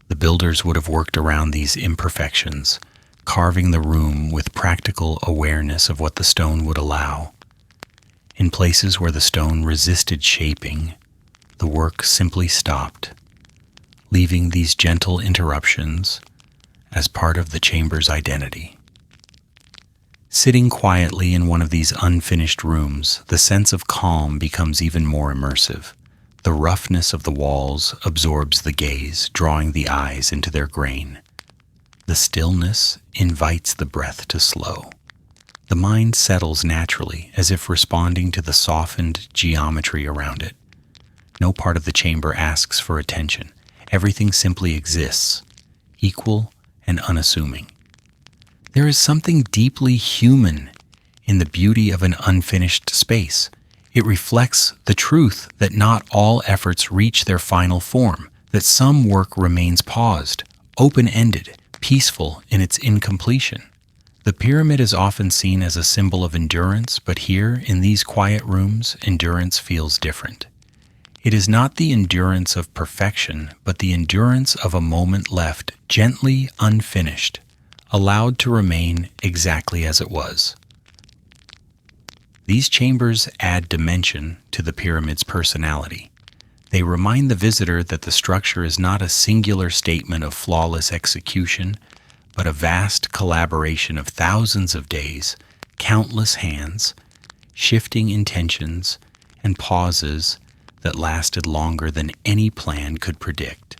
The builders would have worked around these imperfections, carving the room with practical awareness of what the stone would allow. In places where the stone resisted shaping, the work simply stopped, leaving these gentle interruptions as part of the chamber's identity. Sitting quietly in one of these unfinished rooms, the sense of calm becomes even more immersive. The roughness of the walls absorbs the gaze, drawing the eyes into their grain. The stillness invites the breath to slow. The mind settles naturally, as if responding to the softened geometry around it. No part of the chamber asks for attention. Everything simply exists, equal and unassuming. There is something deeply human in the beauty of an unfinished space. It reflects the truth that not all efforts reach their final form, that some work remains paused, open-ended, peaceful in its incompletion. The pyramid is often seen as a symbol of endurance, but here, in these quiet rooms, endurance feels different. It is not the endurance of perfection, but the endurance of a moment left gently unfinished, allowed to remain exactly as it was. These chambers add dimension to the pyramid's personality. They remind the visitor that the structure is not a singular statement of flawless execution, but a vast collaboration of thousands of days, countless hands, shifting intentions, and pauses that lasted longer than any plan could predict.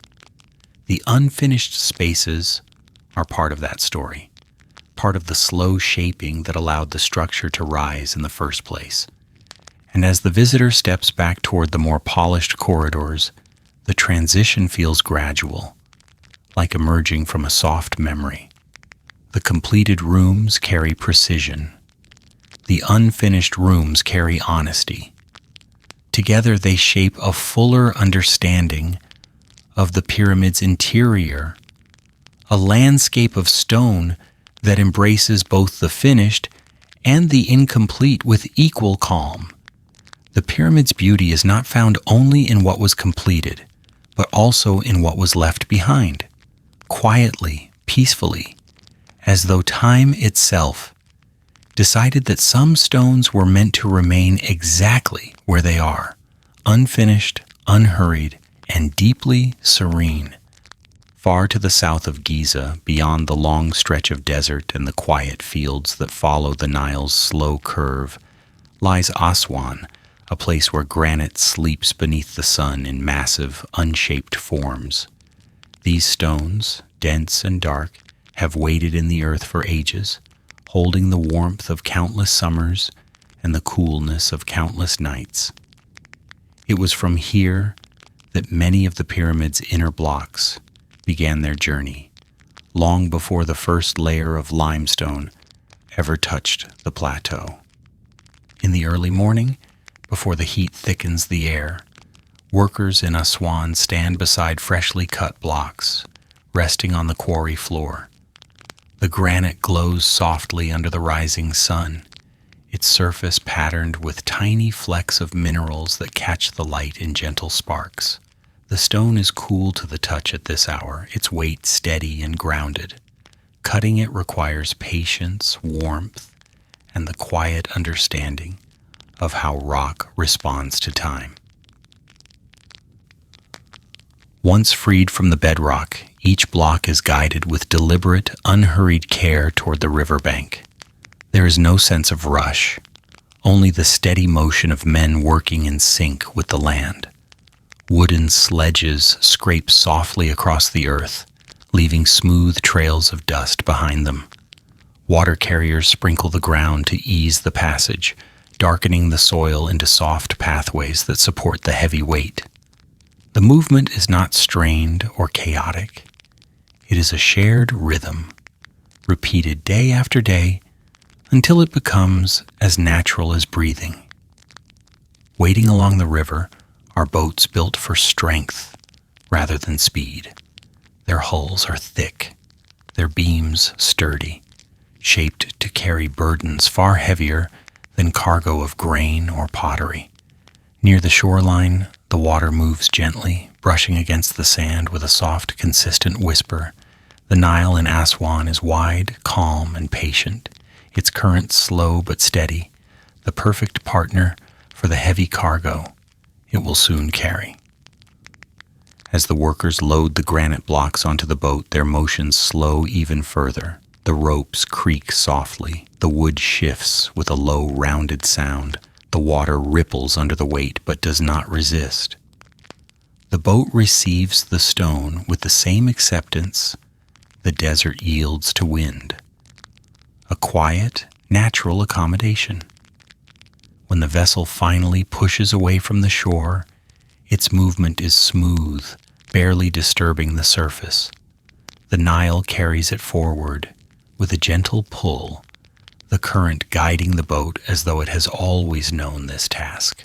The unfinished spaces are part of that story, part of the slow shaping that allowed the structure to rise in the first place. And as the visitor steps back toward the more polished corridors, the transition feels gradual, like emerging from a soft memory. The completed rooms carry precision. The unfinished rooms carry honesty. Together they shape a fuller understanding of the pyramid's interior, a landscape of stone that embraces both the finished and the incomplete with equal calm. The pyramid's beauty is not found only in what was completed, but also in what was left behind, quietly, peacefully, as though time itself decided that some stones were meant to remain exactly where they are, unfinished, unhurried, and deeply serene. Far to the south of Giza, beyond the long stretch of desert and the quiet fields that follow the Nile's slow curve, lies Aswan, a place where granite sleeps beneath the sun in massive, unshaped forms. These stones, dense and dark, have waited in the earth for ages, holding the warmth of countless summers and the coolness of countless nights. It was from here that many of the pyramid's inner blocks began their journey, long before the first layer of limestone ever touched the plateau. In the early morning, before the heat thickens the air, workers in Aswan stand beside freshly cut blocks, resting on the quarry floor. The granite glows softly under the rising sun, its surface patterned with tiny flecks of minerals that catch the light in gentle sparks. The stone is cool to the touch at this hour, its weight steady and grounded. Cutting it requires patience, warmth, and the quiet understanding of how rock responds to time. Once freed from the bedrock, each block is guided with deliberate, unhurried care toward the riverbank. There is no sense of rush, only the steady motion of men working in sync with the land. Wooden sledges scrape softly across the earth, leaving smooth trails of dust behind them. Water carriers sprinkle the ground to ease the passage, darkening the soil into soft pathways that support the heavy weight. The movement is not strained or chaotic. It is a shared rhythm, repeated day after day until it becomes as natural as breathing. Waiting along the river are boats built for strength rather than speed. Their hulls are thick, their beams sturdy, shaped to carry burdens far heavier than cargo of grain or pottery. Near the shoreline, the water moves gently, brushing against the sand with a soft, consistent whisper. The Nile in Aswan is wide, calm, and patient, its current slow but steady, the perfect partner for the heavy cargo it will soon carry. As the workers load the granite blocks onto the boat, their motions slow even further. The ropes creak softly, the wood shifts with a low, rounded sound. The water ripples under the weight but does not resist. The boat receives the stone with the same acceptance the desert yields to wind. A quiet, natural accommodation. When the vessel finally pushes away from the shore, its movement is smooth, barely disturbing the surface. The Nile carries it forward with a gentle pull, the current guiding the boat as though it has always known this task.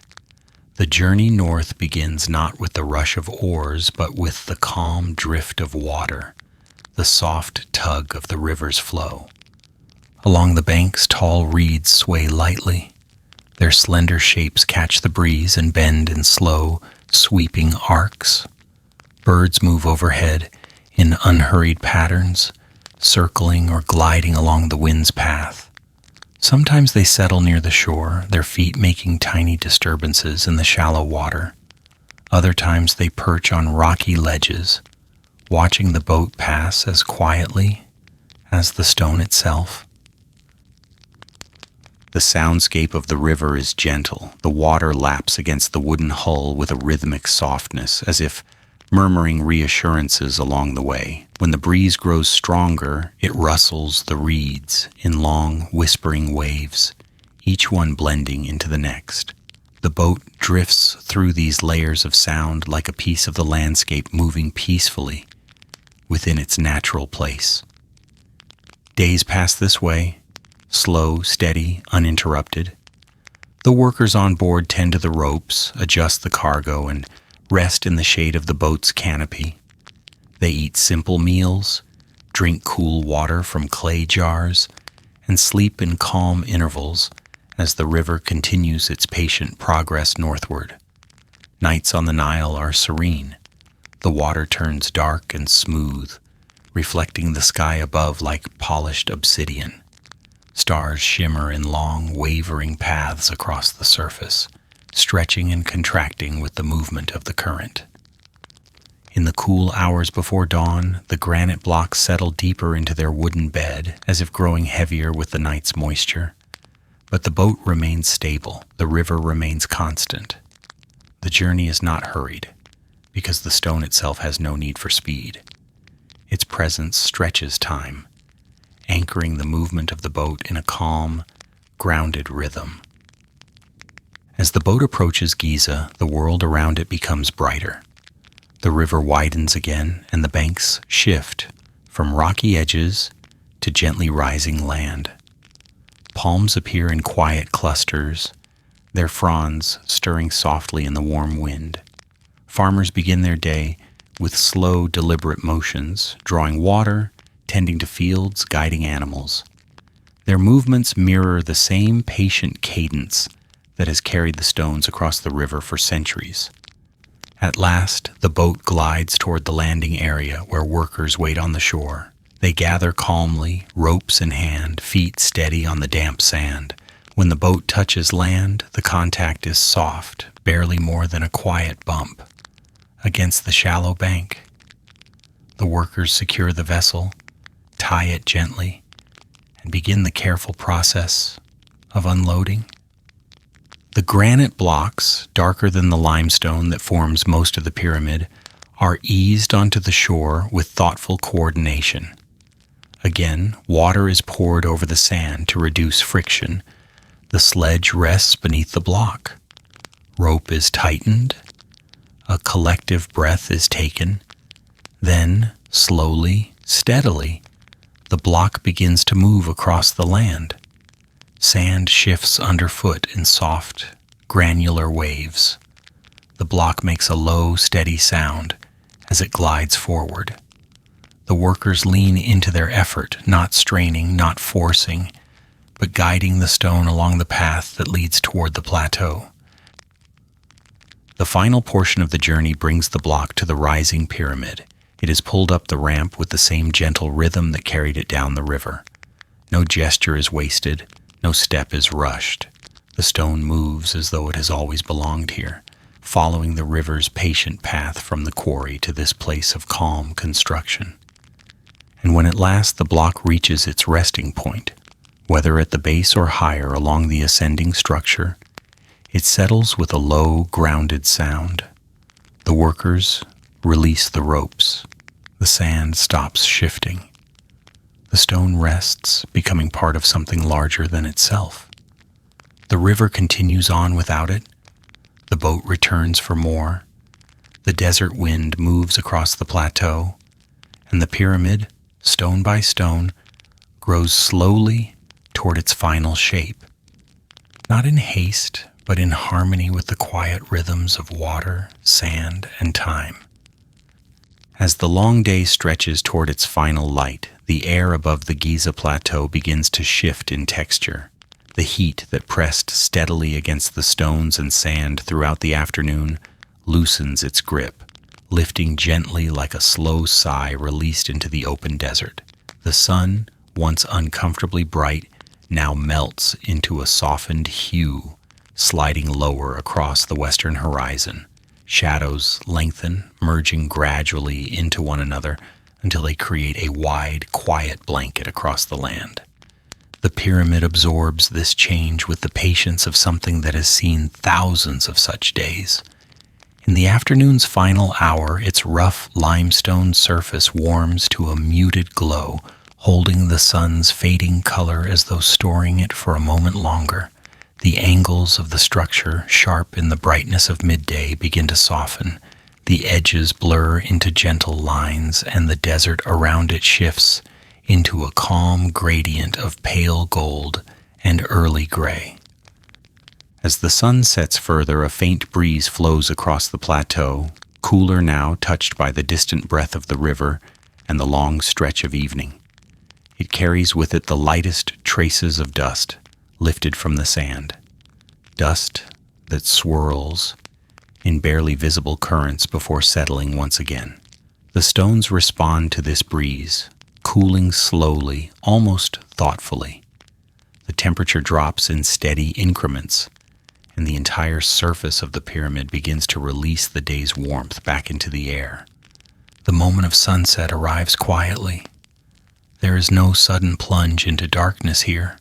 The journey north begins not with the rush of oars, but with the calm drift of water, the soft tug of the river's flow. Along the banks, tall reeds sway lightly. Their slender shapes catch the breeze and bend in slow, sweeping arcs. Birds move overhead in unhurried patterns, circling or gliding along the wind's path. Sometimes they settle near the shore, their feet making tiny disturbances in the shallow water. Other times they perch on rocky ledges, watching the boat pass as quietly as the stone itself. The soundscape of the river is gentle. The water laps against the wooden hull with a rhythmic softness, as if murmuring reassurances along the way. When the breeze grows stronger, it rustles the reeds in long, whispering waves, each one blending into the next. The boat drifts through these layers of sound like a piece of the landscape moving peacefully within its natural place. Days pass this way, slow, steady, uninterrupted. The workers on board tend to the ropes, adjust the cargo, and rest in the shade of the boat's canopy. They eat simple meals, drink cool water from clay jars, and sleep in calm intervals as the river continues its patient progress northward. Nights on the Nile are serene. The water turns dark and smooth, reflecting the sky above like polished obsidian. Stars shimmer in long, wavering paths across the surface, stretching and contracting with the movement of the current. In the cool hours before dawn, the granite blocks settle deeper into their wooden bed, as if growing heavier with the night's moisture. But the boat remains stable, the river remains constant. The journey is not hurried, because the stone itself has no need for speed. Its presence stretches time, anchoring the movement of the boat in a calm, grounded rhythm. As the boat approaches Giza, the world around it becomes brighter. The river widens again, and the banks shift from rocky edges to gently rising land. Palms appear in quiet clusters, their fronds stirring softly in the warm wind. Farmers begin their day with slow, deliberate motions, drawing water, tending to fields, guiding animals. Their movements mirror the same patient cadence that has carried the stones across the river for centuries. At last, the boat glides toward the landing area where workers wait on the shore. They gather calmly, ropes in hand, feet steady on the damp sand. When the boat touches land, the contact is soft, barely more than a quiet bump against the shallow bank. The workers secure the vessel, tie it gently, and begin the careful process of unloading. The granite blocks, darker than the limestone that forms most of the pyramid, are eased onto the shore with thoughtful coordination. Again, water is poured over the sand to reduce friction. The sledge rests beneath the block. Rope is tightened. A collective breath is taken. Then, slowly, steadily, the block begins to move across the land. Sand shifts underfoot in soft, granular waves. The block makes a low, steady sound as it glides forward. The workers lean into their effort, not straining, not forcing, but guiding the stone along the path that leads toward the plateau. The final portion of the journey brings the block to the rising pyramid. It is pulled up the ramp with the same gentle rhythm that carried it down the river. No gesture is wasted, no step is rushed. The stone moves as though it has always belonged here, following the river's patient path from the quarry to this place of calm construction. And when at last the block reaches its resting point, whether at the base or higher along the ascending structure, it settles with a low, grounded sound. The workers release the ropes. The sand stops shifting. The stone rests, becoming part of something larger than itself. The river continues on without it. The boat returns for more. The desert wind moves across the plateau, and the pyramid, stone by stone, grows slowly toward its final shape, not in haste, but in harmony with the quiet rhythms of water, sand, and time. As the long day stretches toward its final light, the air above the Giza plateau begins to shift in texture. The heat that pressed steadily against the stones and sand throughout the afternoon loosens its grip, lifting gently like a slow sigh released into the open desert. The sun, once uncomfortably bright, now melts into a softened hue, sliding lower across the western horizon. Shadows lengthen, merging gradually into one another until they create a wide, quiet blanket across the land. The pyramid absorbs this change with the patience of something that has seen thousands of such days. In the afternoon's final hour, its rough limestone surface warms to a muted glow, holding the sun's fading color as though storing it for a moment longer. The angles of the structure, sharp in the brightness of midday, begin to soften. The edges blur into gentle lines, and the desert around it shifts into a calm gradient of pale gold and early gray. As the sun sets further, a faint breeze flows across the plateau, cooler now, touched by the distant breath of the river and the long stretch of evening. It carries with it the lightest traces of dust lifted from the sand, dust that swirls in barely visible currents before settling once again. The stones respond to this breeze, cooling slowly, almost thoughtfully. The temperature drops in steady increments, and the entire surface of the pyramid begins to release the day's warmth back into the air. The moment of sunset arrives quietly. There is no sudden plunge into darkness here,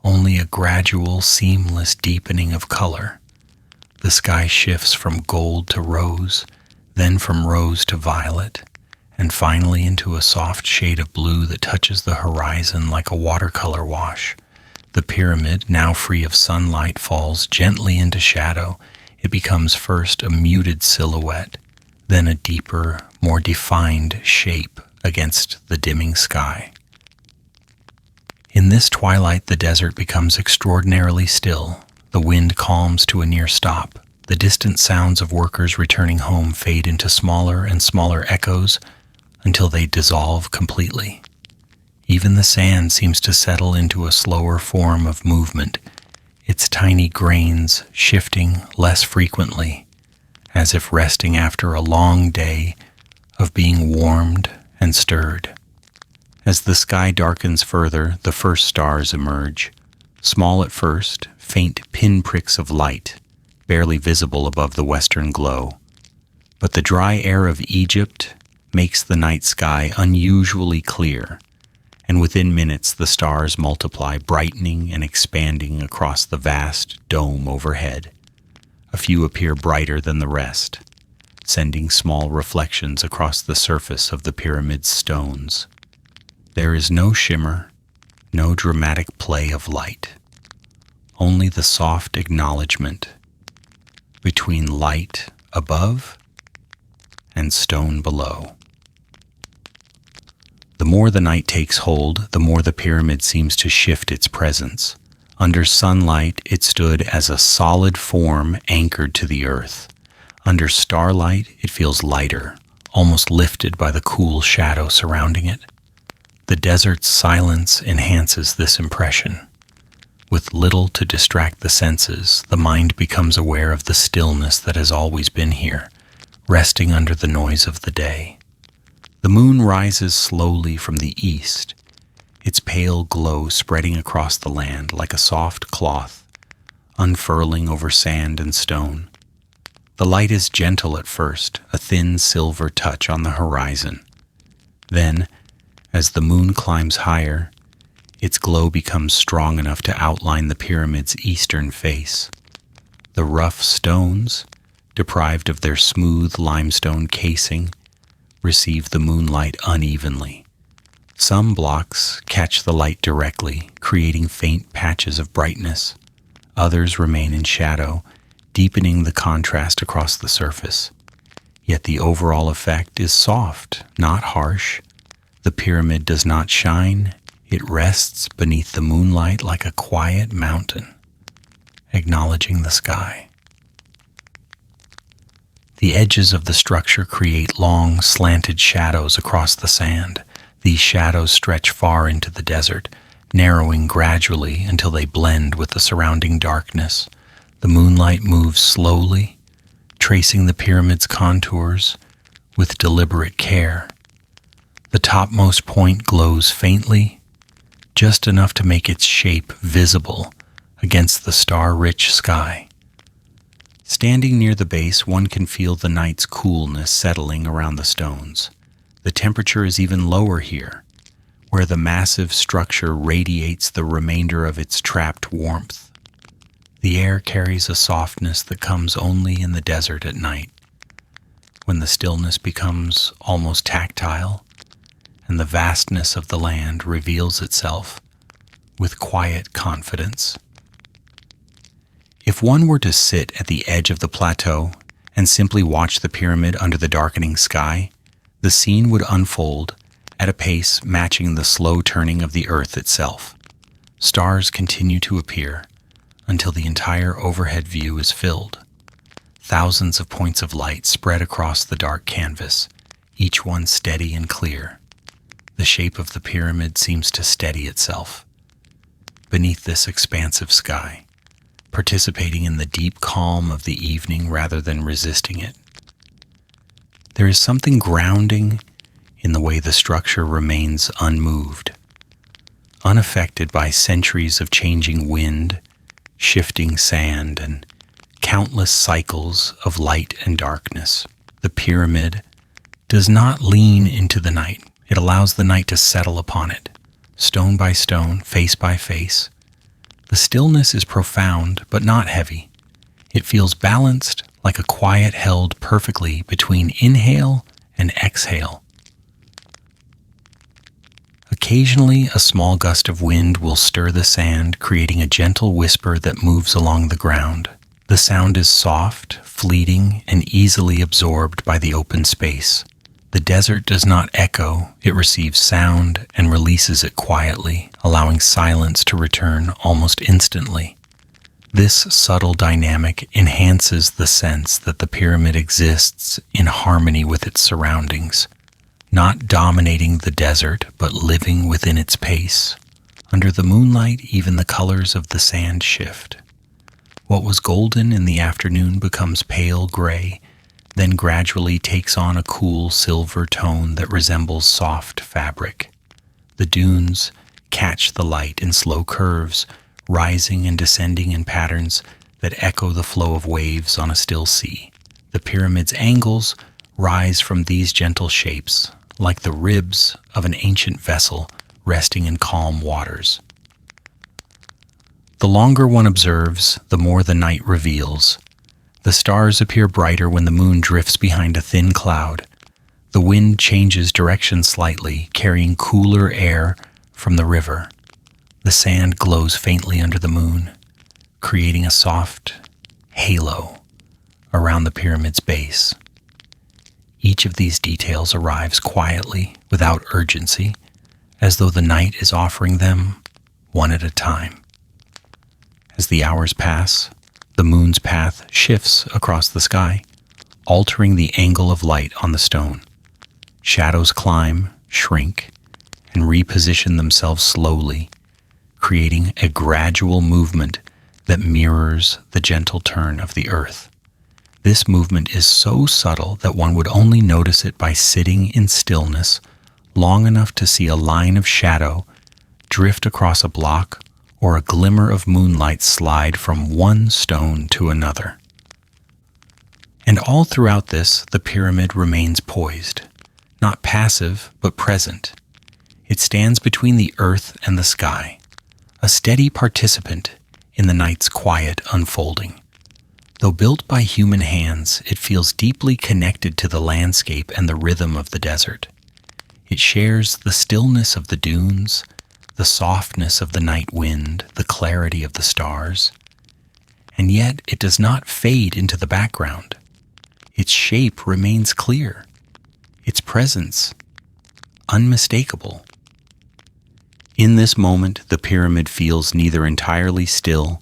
only a gradual, seamless deepening of color. The sky shifts from gold to rose, then from rose to violet, and finally into a soft shade of blue that touches the horizon like a watercolor wash. The pyramid, now free of sunlight, falls gently into shadow. It becomes first a muted silhouette, then a deeper, more defined shape against the dimming sky. In this twilight, the desert becomes extraordinarily still. The wind calms to a near stop. The distant sounds of workers returning home fade into smaller and smaller echoes until they dissolve completely. Even the sand seems to settle into a slower form of movement, its tiny grains shifting less frequently, as if resting after a long day of being warmed and stirred. As the sky darkens further, the first stars emerge, small at first, faint pinpricks of light, barely visible above the western glow. But the dry air of Egypt makes the night sky unusually clear, and within minutes the stars multiply, brightening and expanding across the vast dome overhead. A few appear brighter than the rest, sending small reflections across the surface of the pyramid's stones. There is no shimmer, no dramatic play of light, only the soft acknowledgement between light above and stone below. The more the night takes hold, the more the pyramid seems to shift its presence. Under sunlight, it stood as a solid form anchored to the earth. Under starlight, it feels lighter, almost lifted by the cool shadow surrounding it. The desert's silence enhances this impression. With little to distract the senses, the mind becomes aware of the stillness that has always been here, resting under the noise of the day. The moon rises slowly from the east, its pale glow spreading across the land like a soft cloth, unfurling over sand and stone. The light is gentle at first, a thin silver touch on the horizon. Then, as the moon climbs higher, its glow becomes strong enough to outline the pyramid's eastern face. The rough stones, deprived of their smooth limestone casing, receive the moonlight unevenly. Some blocks catch the light directly, creating faint patches of brightness. Others remain in shadow, deepening the contrast across the surface. Yet the overall effect is soft, not harsh. The pyramid does not shine. It rests beneath the moonlight like a quiet mountain, acknowledging the sky. The edges of the structure create long, slanted shadows across the sand. These shadows stretch far into the desert, narrowing gradually until they blend with the surrounding darkness. The moonlight moves slowly, tracing the pyramid's contours with deliberate care. The topmost point glows faintly, just enough to make its shape visible against the star-rich sky. Standing near the base, one can feel the night's coolness settling around the stones. The temperature is even lower here, where the massive structure radiates the remainder of its trapped warmth. The air carries a softness that comes only in the desert at night, when the stillness becomes almost tactile, and the vastness of the land reveals itself with quiet confidence. If one were to sit at the edge of the plateau and simply watch the pyramid under the darkening sky, the scene would unfold at a pace matching the slow turning of the earth itself. Stars continue to appear until the entire overhead view is filled. Thousands of points of light spread across the dark canvas, each one steady and clear. The shape of the pyramid seems to steady itself beneath this expansive sky, participating in the deep calm of the evening rather than resisting it. There is something grounding in the way the structure remains unmoved, unaffected by centuries of changing wind, shifting sand, and countless cycles of light and darkness. The pyramid does not lean into the night. It allows the night to settle upon it, stone by stone, face by face. The stillness is profound but not heavy. It feels balanced, like a quiet held perfectly between inhale and exhale. Occasionally, a small gust of wind will stir the sand, creating a gentle whisper that moves along the ground. The sound is soft, fleeting, and easily absorbed by the open space. The desert does not echo, it receives sound and releases it quietly, allowing silence to return almost instantly. This subtle dynamic enhances the sense that the pyramid exists in harmony with its surroundings, not dominating the desert, but living within its pace. Under the moonlight, even the colors of the sand shift. What was golden in the afternoon becomes pale gray, then gradually takes on a cool silver tone that resembles soft fabric. The dunes catch the light in slow curves, rising and descending in patterns that echo the flow of waves on a still sea. The pyramid's angles rise from these gentle shapes, like the ribs of an ancient vessel resting in calm waters. The longer one observes, the more the night reveals. The stars appear brighter when the moon drifts behind a thin cloud. The wind changes direction slightly, carrying cooler air from the river. The sand glows faintly under the moon, creating a soft halo around the pyramid's base. Each of these details arrives quietly, without urgency, as though the night is offering them one at a time. As the hours pass, the moon's path shifts across the sky, altering the angle of light on the stone. Shadows climb, shrink, and reposition themselves slowly, creating a gradual movement that mirrors the gentle turn of the earth. This movement is so subtle that one would only notice it by sitting in stillness long enough to see a line of shadow drift across a block or a glimmer of moonlight slide from one stone to another. And all throughout this, the pyramid remains poised, not passive, but present. It stands between the earth and the sky, a steady participant in the night's quiet unfolding. Though built by human hands, it feels deeply connected to the landscape and the rhythm of the desert. It shares the stillness of the dunes, the softness of the night wind, the clarity of the stars, and yet it does not fade into the background. Its shape remains clear, its presence unmistakable. In this moment, the pyramid feels neither entirely still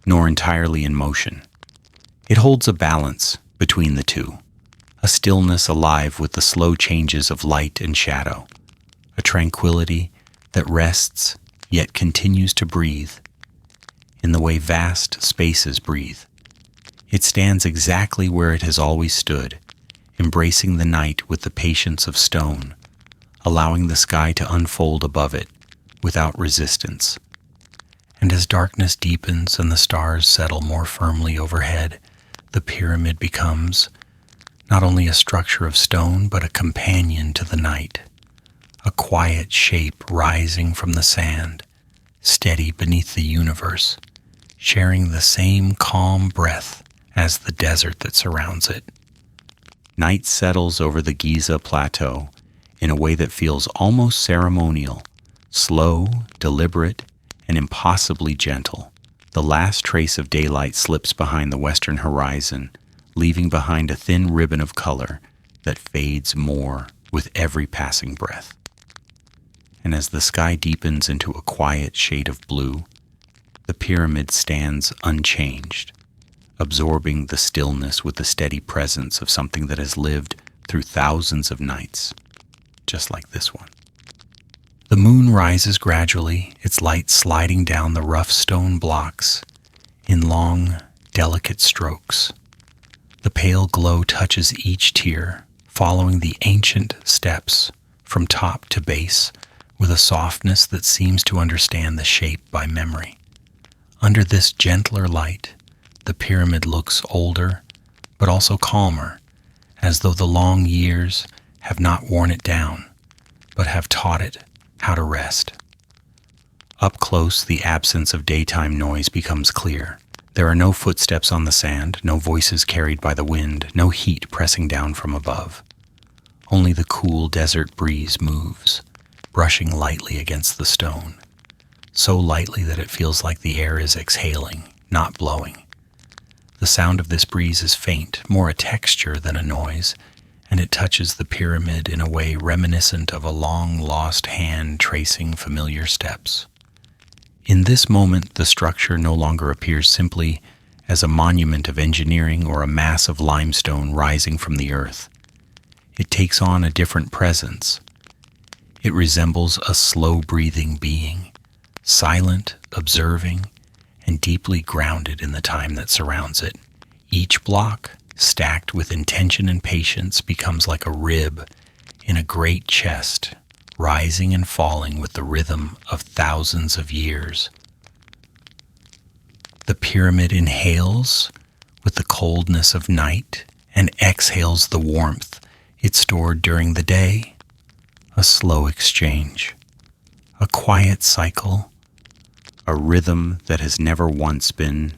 nor entirely in motion. It holds a balance between the two, a stillness alive with the slow changes of light and shadow, a tranquility that rests yet continues to breathe in the way vast spaces breathe. It stands exactly where it has always stood, embracing the night with the patience of stone, allowing the sky to unfold above it without resistance. And as darkness deepens and the stars settle more firmly overhead, the pyramid becomes not only a structure of stone, but a companion to the night, a quiet shape rising from the sand, steady beneath the universe, sharing the same calm breath as the desert that surrounds it. Night settles over the Giza plateau in a way that feels almost ceremonial, slow, deliberate, and impossibly gentle. The last trace of daylight slips behind the western horizon, leaving behind a thin ribbon of color that fades more with every passing breath. And as the sky deepens into a quiet shade of blue, the pyramid stands unchanged, absorbing the stillness with the steady presence of something that has lived through thousands of nights, just like this one. The moon rises gradually, its light sliding down the rough stone blocks in long, delicate strokes. The pale glow touches each tier, following the ancient steps from top to base with a softness that seems to understand the shape by memory. Under this gentler light, the pyramid looks older, but also calmer, as though the long years have not worn it down, but have taught it how to rest. Up close, the absence of daytime noise becomes clear. There are no footsteps on the sand, no voices carried by the wind, no heat pressing down from above. Only the cool desert breeze moves, brushing lightly against the stone, so lightly that it feels like the air is exhaling, not blowing. The sound of this breeze is faint, more a texture than a noise, and it touches the pyramid in a way reminiscent of a long-lost hand tracing familiar steps. In this moment, the structure no longer appears simply as a monument of engineering or a mass of limestone rising from the earth. It takes on a different presence. It resembles a slow-breathing being, silent, observing, and deeply grounded in the time that surrounds it. Each block, stacked with intention and patience, becomes like a rib in a great chest, rising and falling with the rhythm of thousands of years. The pyramid inhales with the coldness of night and exhales the warmth it stored during the day. A slow exchange, a quiet cycle, a rhythm that has never once been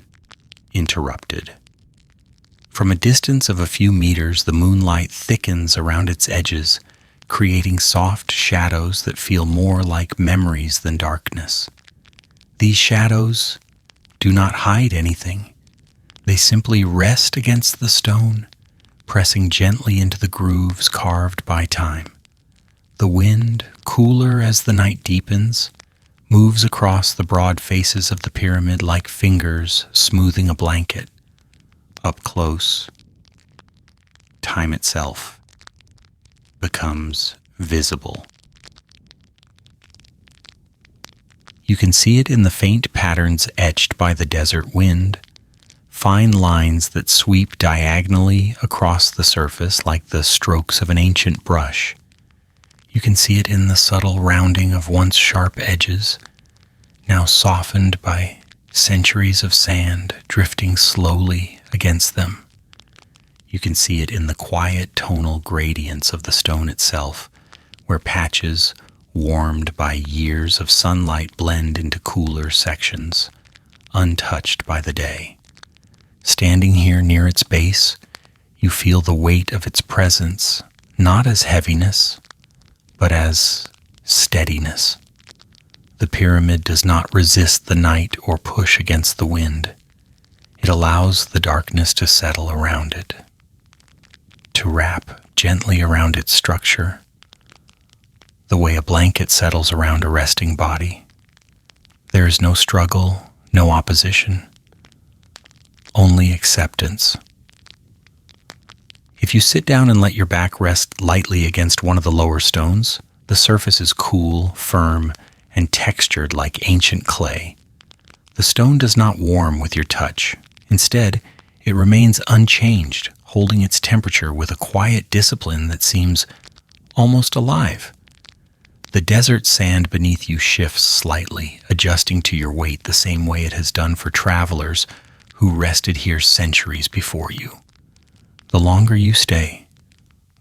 interrupted. From a distance of a few meters, the moonlight thickens around its edges, creating soft shadows that feel more like memories than darkness. These shadows do not hide anything. They simply rest against the stone, pressing gently into the grooves carved by time. The wind, cooler as the night deepens, moves across the broad faces of the pyramid like fingers smoothing a blanket. Up close, time itself becomes visible. You can see it in the faint patterns etched by the desert wind, fine lines that sweep diagonally across the surface like the strokes of an ancient brush. You can see it in the subtle rounding of once sharp edges, now softened by centuries of sand drifting slowly against them. You can see it in the quiet tonal gradients of the stone itself, where patches warmed by years of sunlight blend into cooler sections, untouched by the day. Standing here near its base, you feel the weight of its presence, not as heaviness, but as steadiness. The pyramid does not resist the night or push against the wind. It allows the darkness to settle around it, to wrap gently around its structure, the way a blanket settles around a resting body. There is no struggle, no opposition, only acceptance. If you sit down and let your back rest lightly against one of the lower stones, the surface is cool, firm, and textured like ancient clay. The stone does not warm with your touch. Instead, it remains unchanged, holding its temperature with a quiet discipline that seems almost alive. The desert sand beneath you shifts slightly, adjusting to your weight the same way it has done for travelers who rested here centuries before you. The longer you stay,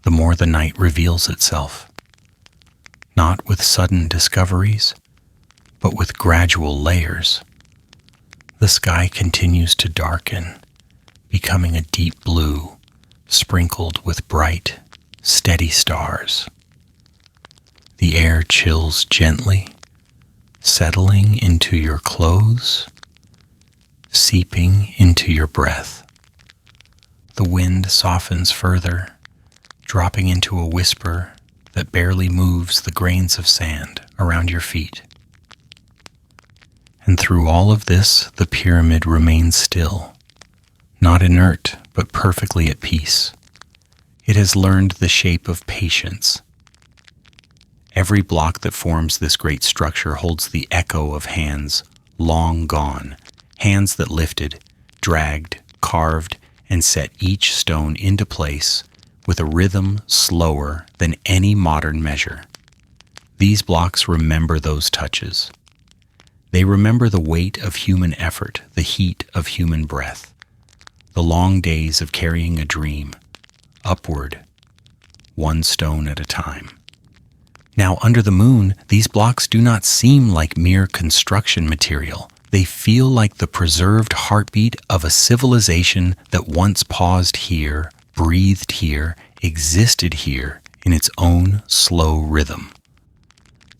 the more the night reveals itself. Not with sudden discoveries, but with gradual layers. The sky continues to darken, becoming a deep blue, sprinkled with bright, steady stars. The air chills gently, settling into your clothes, seeping into your breath. The wind softens further, dropping into a whisper that barely moves the grains of sand around your feet. And through all of this, the pyramid remains still, not inert, but perfectly at peace. It has learned the shape of patience. Every block that forms this great structure holds the echo of hands long gone, hands that lifted, dragged, carved, and set each stone into place with a rhythm slower than any modern measure. These blocks remember those touches. They remember the weight of human effort, the heat of human breath, the long days of carrying a dream, upward, one stone at a time. Now, under the moon, these blocks do not seem like mere construction material. They feel like the preserved heartbeat of a civilization that once paused here, breathed here, existed here in its own slow rhythm.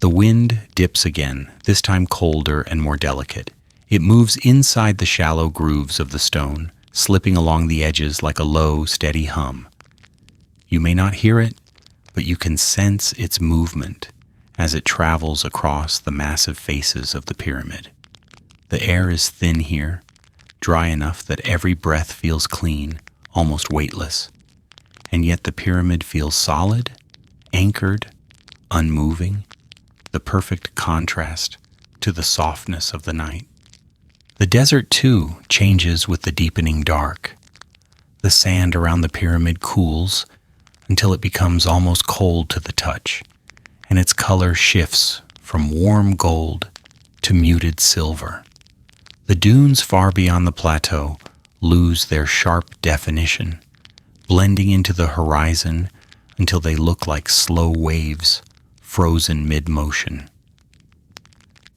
The wind dips again, this time colder and more delicate. It moves inside the shallow grooves of the stone, slipping along the edges like a low, steady hum. You may not hear it, but you can sense its movement as it travels across the massive faces of the pyramid. The air is thin here, dry enough that every breath feels clean, almost weightless. And yet the pyramid feels solid, anchored, unmoving, the perfect contrast to the softness of the night. The desert, too, changes with the deepening dark. The sand around the pyramid cools until it becomes almost cold to the touch, and its color shifts from warm gold to muted silver. The dunes far beyond the plateau lose their sharp definition, blending into the horizon until they look like slow waves frozen mid-motion.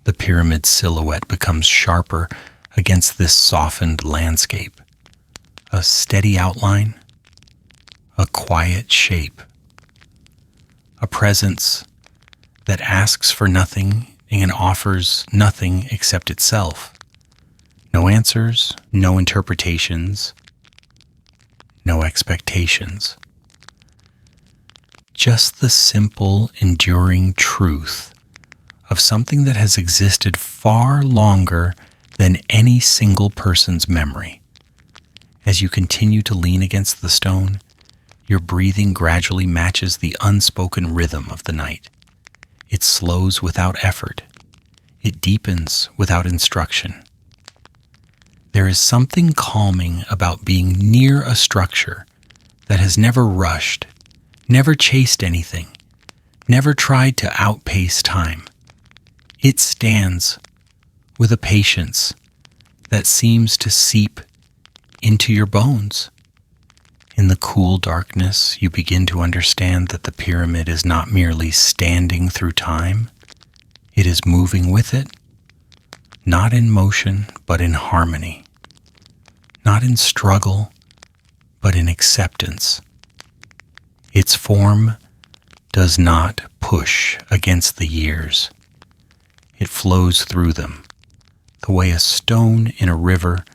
The pyramid's silhouette becomes sharper against this softened landscape, a steady outline, a quiet shape, a presence that asks for nothing and offers nothing except itself. No answers, no interpretations, no expectations. Just the simple, enduring truth of something that has existed far longer than any single person's memory. As you continue to lean against the stone, your breathing gradually matches the unspoken rhythm of the night. It slows without effort. It deepens without instruction. There is something calming about being near a structure that has never rushed, never chased anything, never tried to outpace time. It stands with a patience that seems to seep into your bones. In the cool darkness, you begin to understand that the pyramid is not merely standing through time, it is moving with it, not in motion, but in harmony, not in struggle, but in acceptance. Its form does not push against the years. It flows through them, the way a stone in a river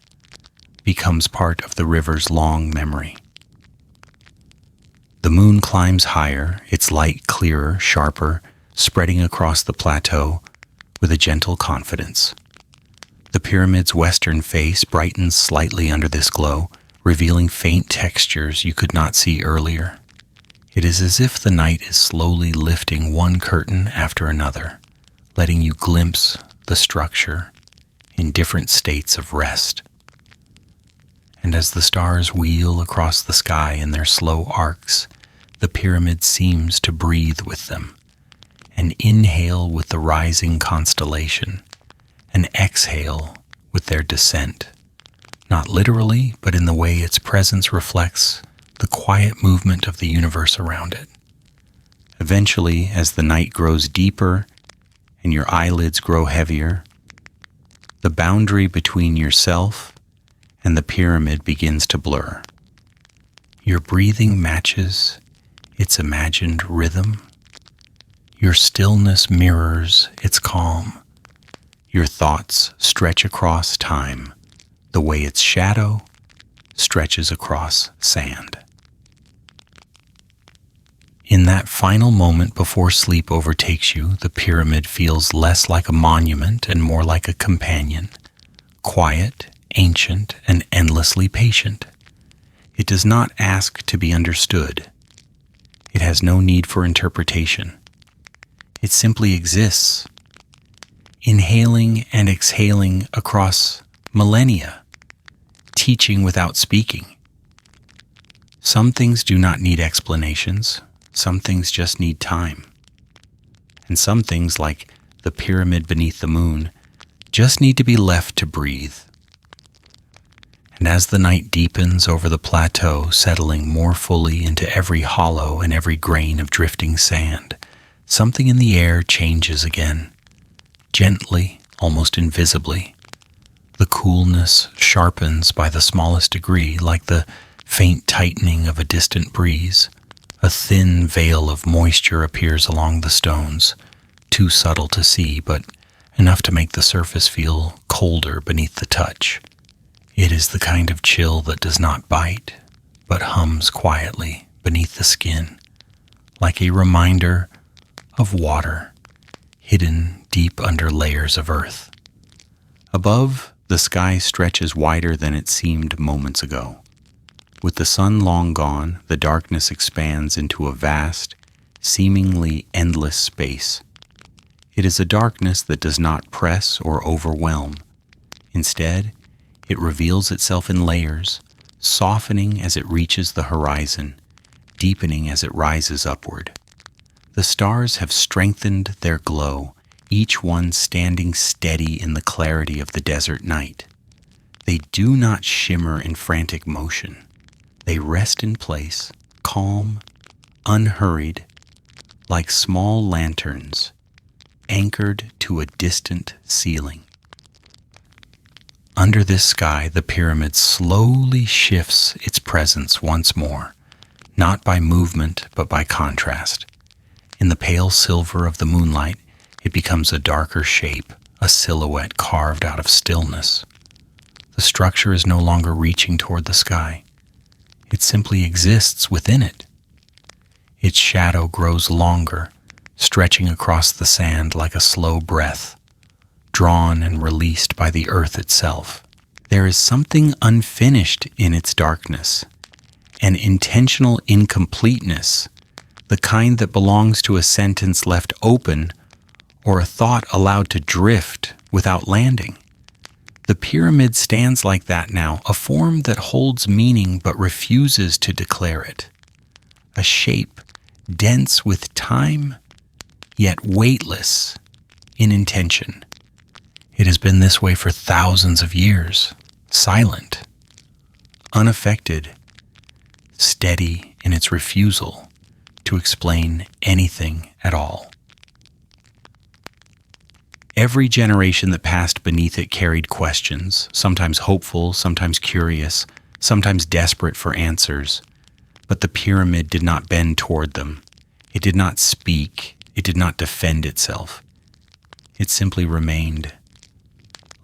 becomes part of the river's long memory. The moon climbs higher, its light clearer, sharper, spreading across the plateau with a gentle confidence. The pyramid's western face brightens slightly under this glow, revealing faint textures you could not see earlier. It is as if the night is slowly lifting one curtain after another, letting you glimpse the structure in different states of rest. And as the stars wheel across the sky in their slow arcs, the pyramid seems to breathe with them, and inhale with the rising constellation, and exhale with their descent, not literally, but in the way its presence reflects the quiet movement of the universe around it. Eventually, as the night grows deeper and your eyelids grow heavier, the boundary between yourself and the pyramid begins to blur. Your breathing matches its imagined rhythm. Your stillness mirrors its calm. Your thoughts stretch across time, the way its shadow stretches across sand. In that final moment before sleep overtakes you, the pyramid feels less like a monument and more like a companion, quiet, ancient, and endlessly patient. It does not ask to be understood. It has no need for interpretation. It simply exists, inhaling and exhaling across millennia, teaching without speaking. Some things do not need explanations. Some things just need time. And some things, like the pyramid beneath the moon, just need to be left to breathe. And as the night deepens over the plateau, settling more fully into every hollow and every grain of drifting sand, something in the air changes again, gently, almost invisibly. The coolness sharpens by the smallest degree, like the faint tightening of a distant breeze. A thin veil of moisture appears along the stones, too subtle to see, but enough to make the surface feel colder beneath the touch. It is the kind of chill that does not bite, but hums quietly beneath the skin, like a reminder of water hidden deep under layers of earth. Above, the sky stretches wider than it seemed moments ago. With the sun long gone, the darkness expands into a vast, seemingly endless space. It is a darkness that does not press or overwhelm. Instead, it reveals itself in layers, softening as it reaches the horizon, deepening as it rises upward. The stars have strengthened their glow, each one standing steady in the clarity of the desert night. They do not shimmer in frantic motion. They rest in place, calm, unhurried, like small lanterns, anchored to a distant ceiling. Under this sky, the pyramid slowly shifts its presence once more, not by movement, but by contrast. In the pale silver of the moonlight, it becomes a darker shape, a silhouette carved out of stillness. The structure is no longer reaching toward the sky. It simply exists within it. Its shadow grows longer, stretching across the sand like a slow breath, drawn and released by the earth itself. There is something unfinished in its darkness, an intentional incompleteness, the kind that belongs to a sentence left open or a thought allowed to drift without landing. The pyramid stands like that now, a form that holds meaning but refuses to declare it. A shape dense with time, yet weightless in intention. It has been this way for thousands of years, silent, unaffected, steady in its refusal to explain anything at all. Every generation that passed beneath it carried questions, sometimes hopeful, sometimes curious, sometimes desperate for answers. But the pyramid did not bend toward them. It did not speak. It did not defend itself. It simply remained,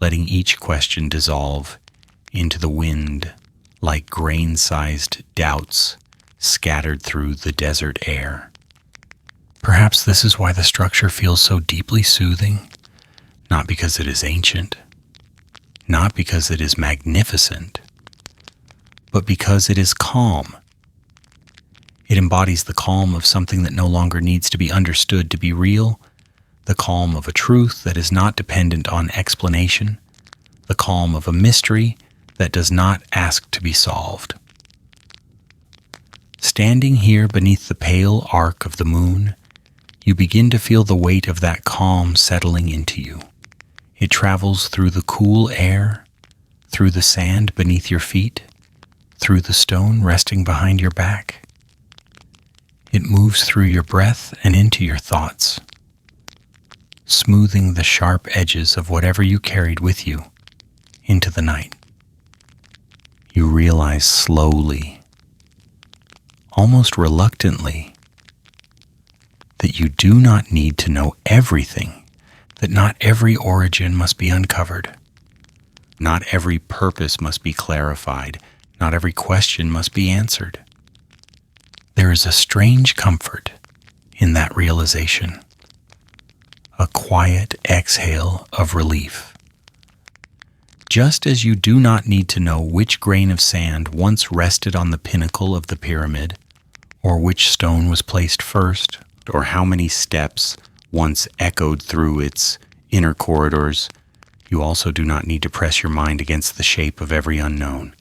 letting each question dissolve into the wind like grain-sized doubts scattered through the desert air. Perhaps this is why the structure feels so deeply soothing, not because it is ancient, not because it is magnificent, but because it is calm. It embodies the calm of something that no longer needs to be understood to be real, the calm of a truth that is not dependent on explanation, the calm of a mystery that does not ask to be solved. Standing here beneath the pale arc of the moon, you begin to feel the weight of that calm settling into you. It travels through the cool air, through the sand beneath your feet, through the stone resting behind your back. It moves through your breath and into your thoughts, smoothing the sharp edges of whatever you carried with you into the night. You realize slowly, almost reluctantly, that you do not need to know everything, that not every origin must be uncovered, not every purpose must be clarified, not every question must be answered. There is a strange comfort in that realization, a quiet exhale of relief. Just as you do not need to know which grain of sand once rested on the pinnacle of the pyramid, or which stone was placed first, or how many steps once echoed through its inner corridors, you also do not need to press your mind against the shape of every unknown.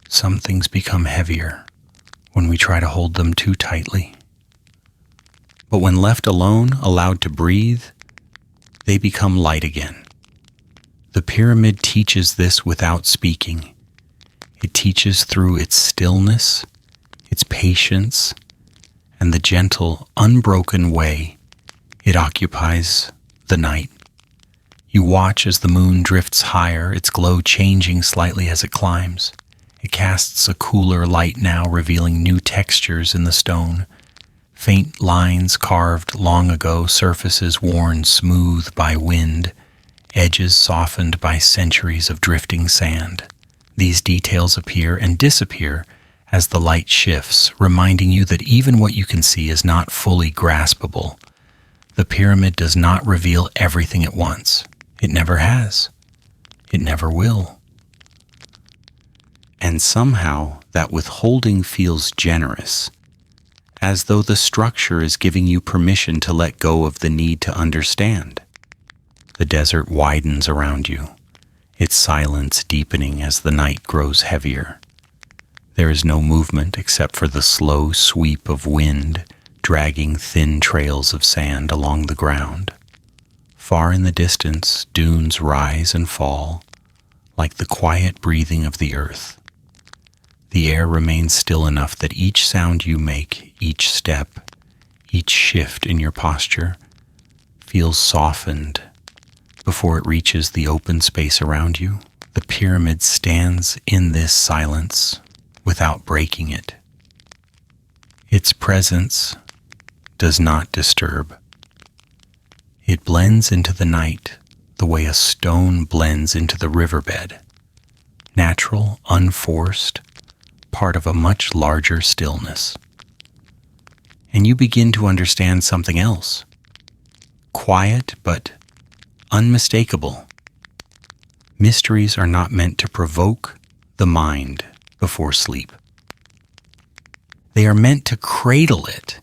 Some things become heavier when we try to hold them too tightly. But when left alone, allowed to breathe, they become light again. The pyramid teaches this without speaking. It teaches through its stillness, its patience, and the gentle, unbroken way it occupies the night. You watch as the moon drifts higher, its glow changing slightly as it climbs. It casts a cooler light now, revealing new textures in the stone. Faint lines carved long ago, surfaces worn smooth by wind, edges softened by centuries of drifting sand. These details appear and disappear as the light shifts, reminding you that even what you can see is not fully graspable. The pyramid does not reveal everything at once. It never has. It never will. And somehow that withholding feels generous, as though the structure is giving you permission to let go of the need to understand. The desert widens around you, its silence deepening as the night grows heavier. There is no movement except for the slow sweep of wind dragging thin trails of sand along the ground. Far in the distance, dunes rise and fall, like the quiet breathing of the earth. The air remains still enough that each sound you make, each step, each shift in your posture, feels softened before it reaches the open space around you. The pyramid stands in this silence without breaking it. Its presence does not disturb. It blends into the night the way a stone blends into the riverbed, natural, unforced, part of a much larger stillness. And you begin to understand something else. Quiet but unmistakable. Mysteries are not meant to provoke the mind before sleep. They are meant to cradle it.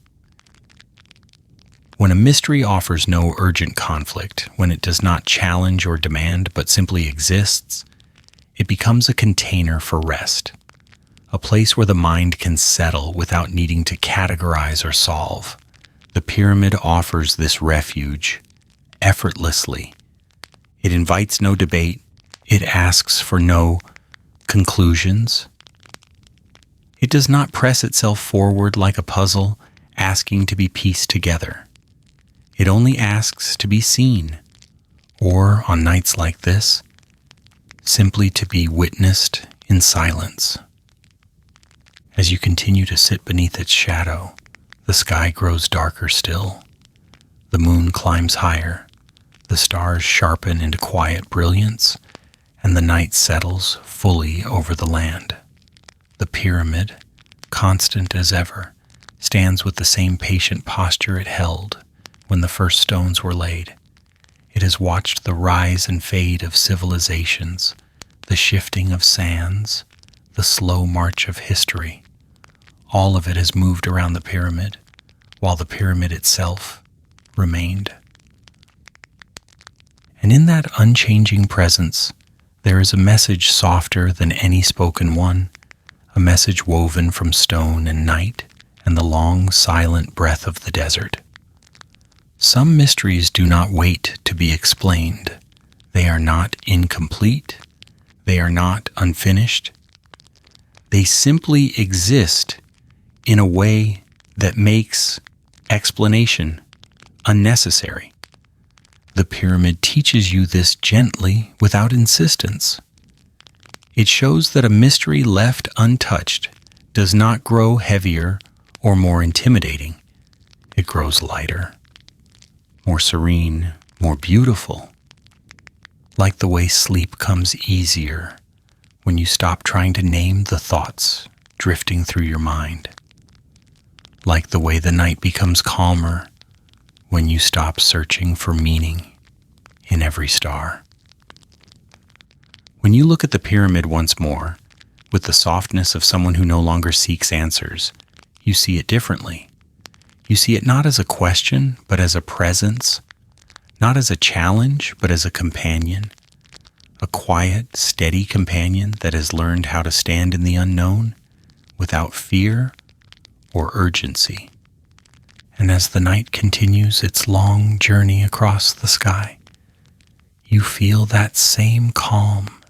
When a mystery offers no urgent conflict, when it does not challenge or demand but simply exists, it becomes a container for rest. A place where the mind can settle without needing to categorize or solve. The pyramid offers this refuge effortlessly. It invites no debate. It asks for no conclusions. It does not press itself forward like a puzzle, asking to be pieced together. It only asks to be seen, or, on nights like this, simply to be witnessed in silence. As you continue to sit beneath its shadow, the sky grows darker still. The moon climbs higher, the stars sharpen into quiet brilliance, and the night settles fully over the land. The pyramid, constant as ever, stands with the same patient posture it held when the first stones were laid. It has watched the rise and fade of civilizations, the shifting of sands, the slow march of history. All of it has moved around the pyramid, while the pyramid itself remained. And in that unchanging presence, there is a message softer than any spoken one, a message woven from stone and night and the long, silent breath of the desert. Some mysteries do not wait to be explained. They are not incomplete. They are not unfinished. They simply exist in a way that makes explanation unnecessary. The pyramid teaches you this gently, without insistence. It shows that a mystery left untouched does not grow heavier or more intimidating. It grows lighter, more serene, more beautiful, like the way sleep comes easier when you stop trying to name the thoughts drifting through your mind, like the way the night becomes calmer when you stop searching for meaning in every star. When you look at the pyramid once more, with the softness of someone who no longer seeks answers, you see it differently. You see it not as a question, but as a presence, not as a challenge, but as a companion, a quiet, steady companion that has learned how to stand in the unknown without fear or urgency. And as the night continues its long journey across the sky, you feel that same calm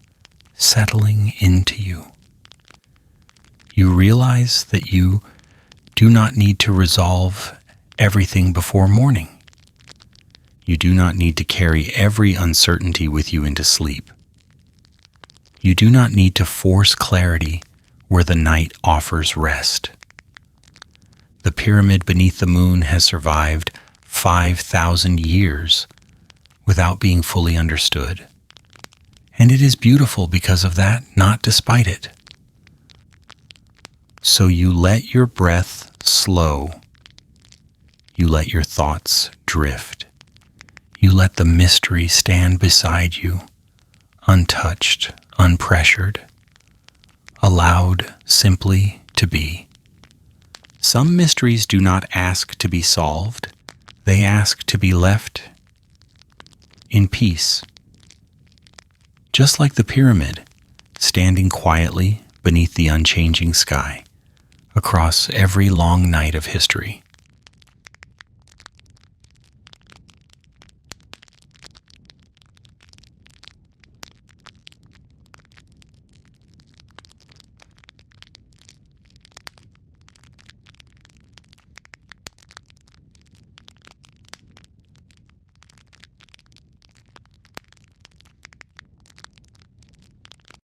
settling into you. You realize that you do not need to resolve everything before morning. You do not need to carry every uncertainty with you into sleep. You do not need to force clarity where the night offers rest. The pyramid beneath the moon has survived 5,000 years without being fully understood. And it is beautiful because of that, not despite it. So you let your breath slow. You let your thoughts drift. You let the mystery stand beside you, untouched, unpressured, allowed simply to be. Some mysteries do not ask to be solved. They ask to be left in peace. Just like the pyramid, standing quietly beneath the unchanging sky, across every long night of history.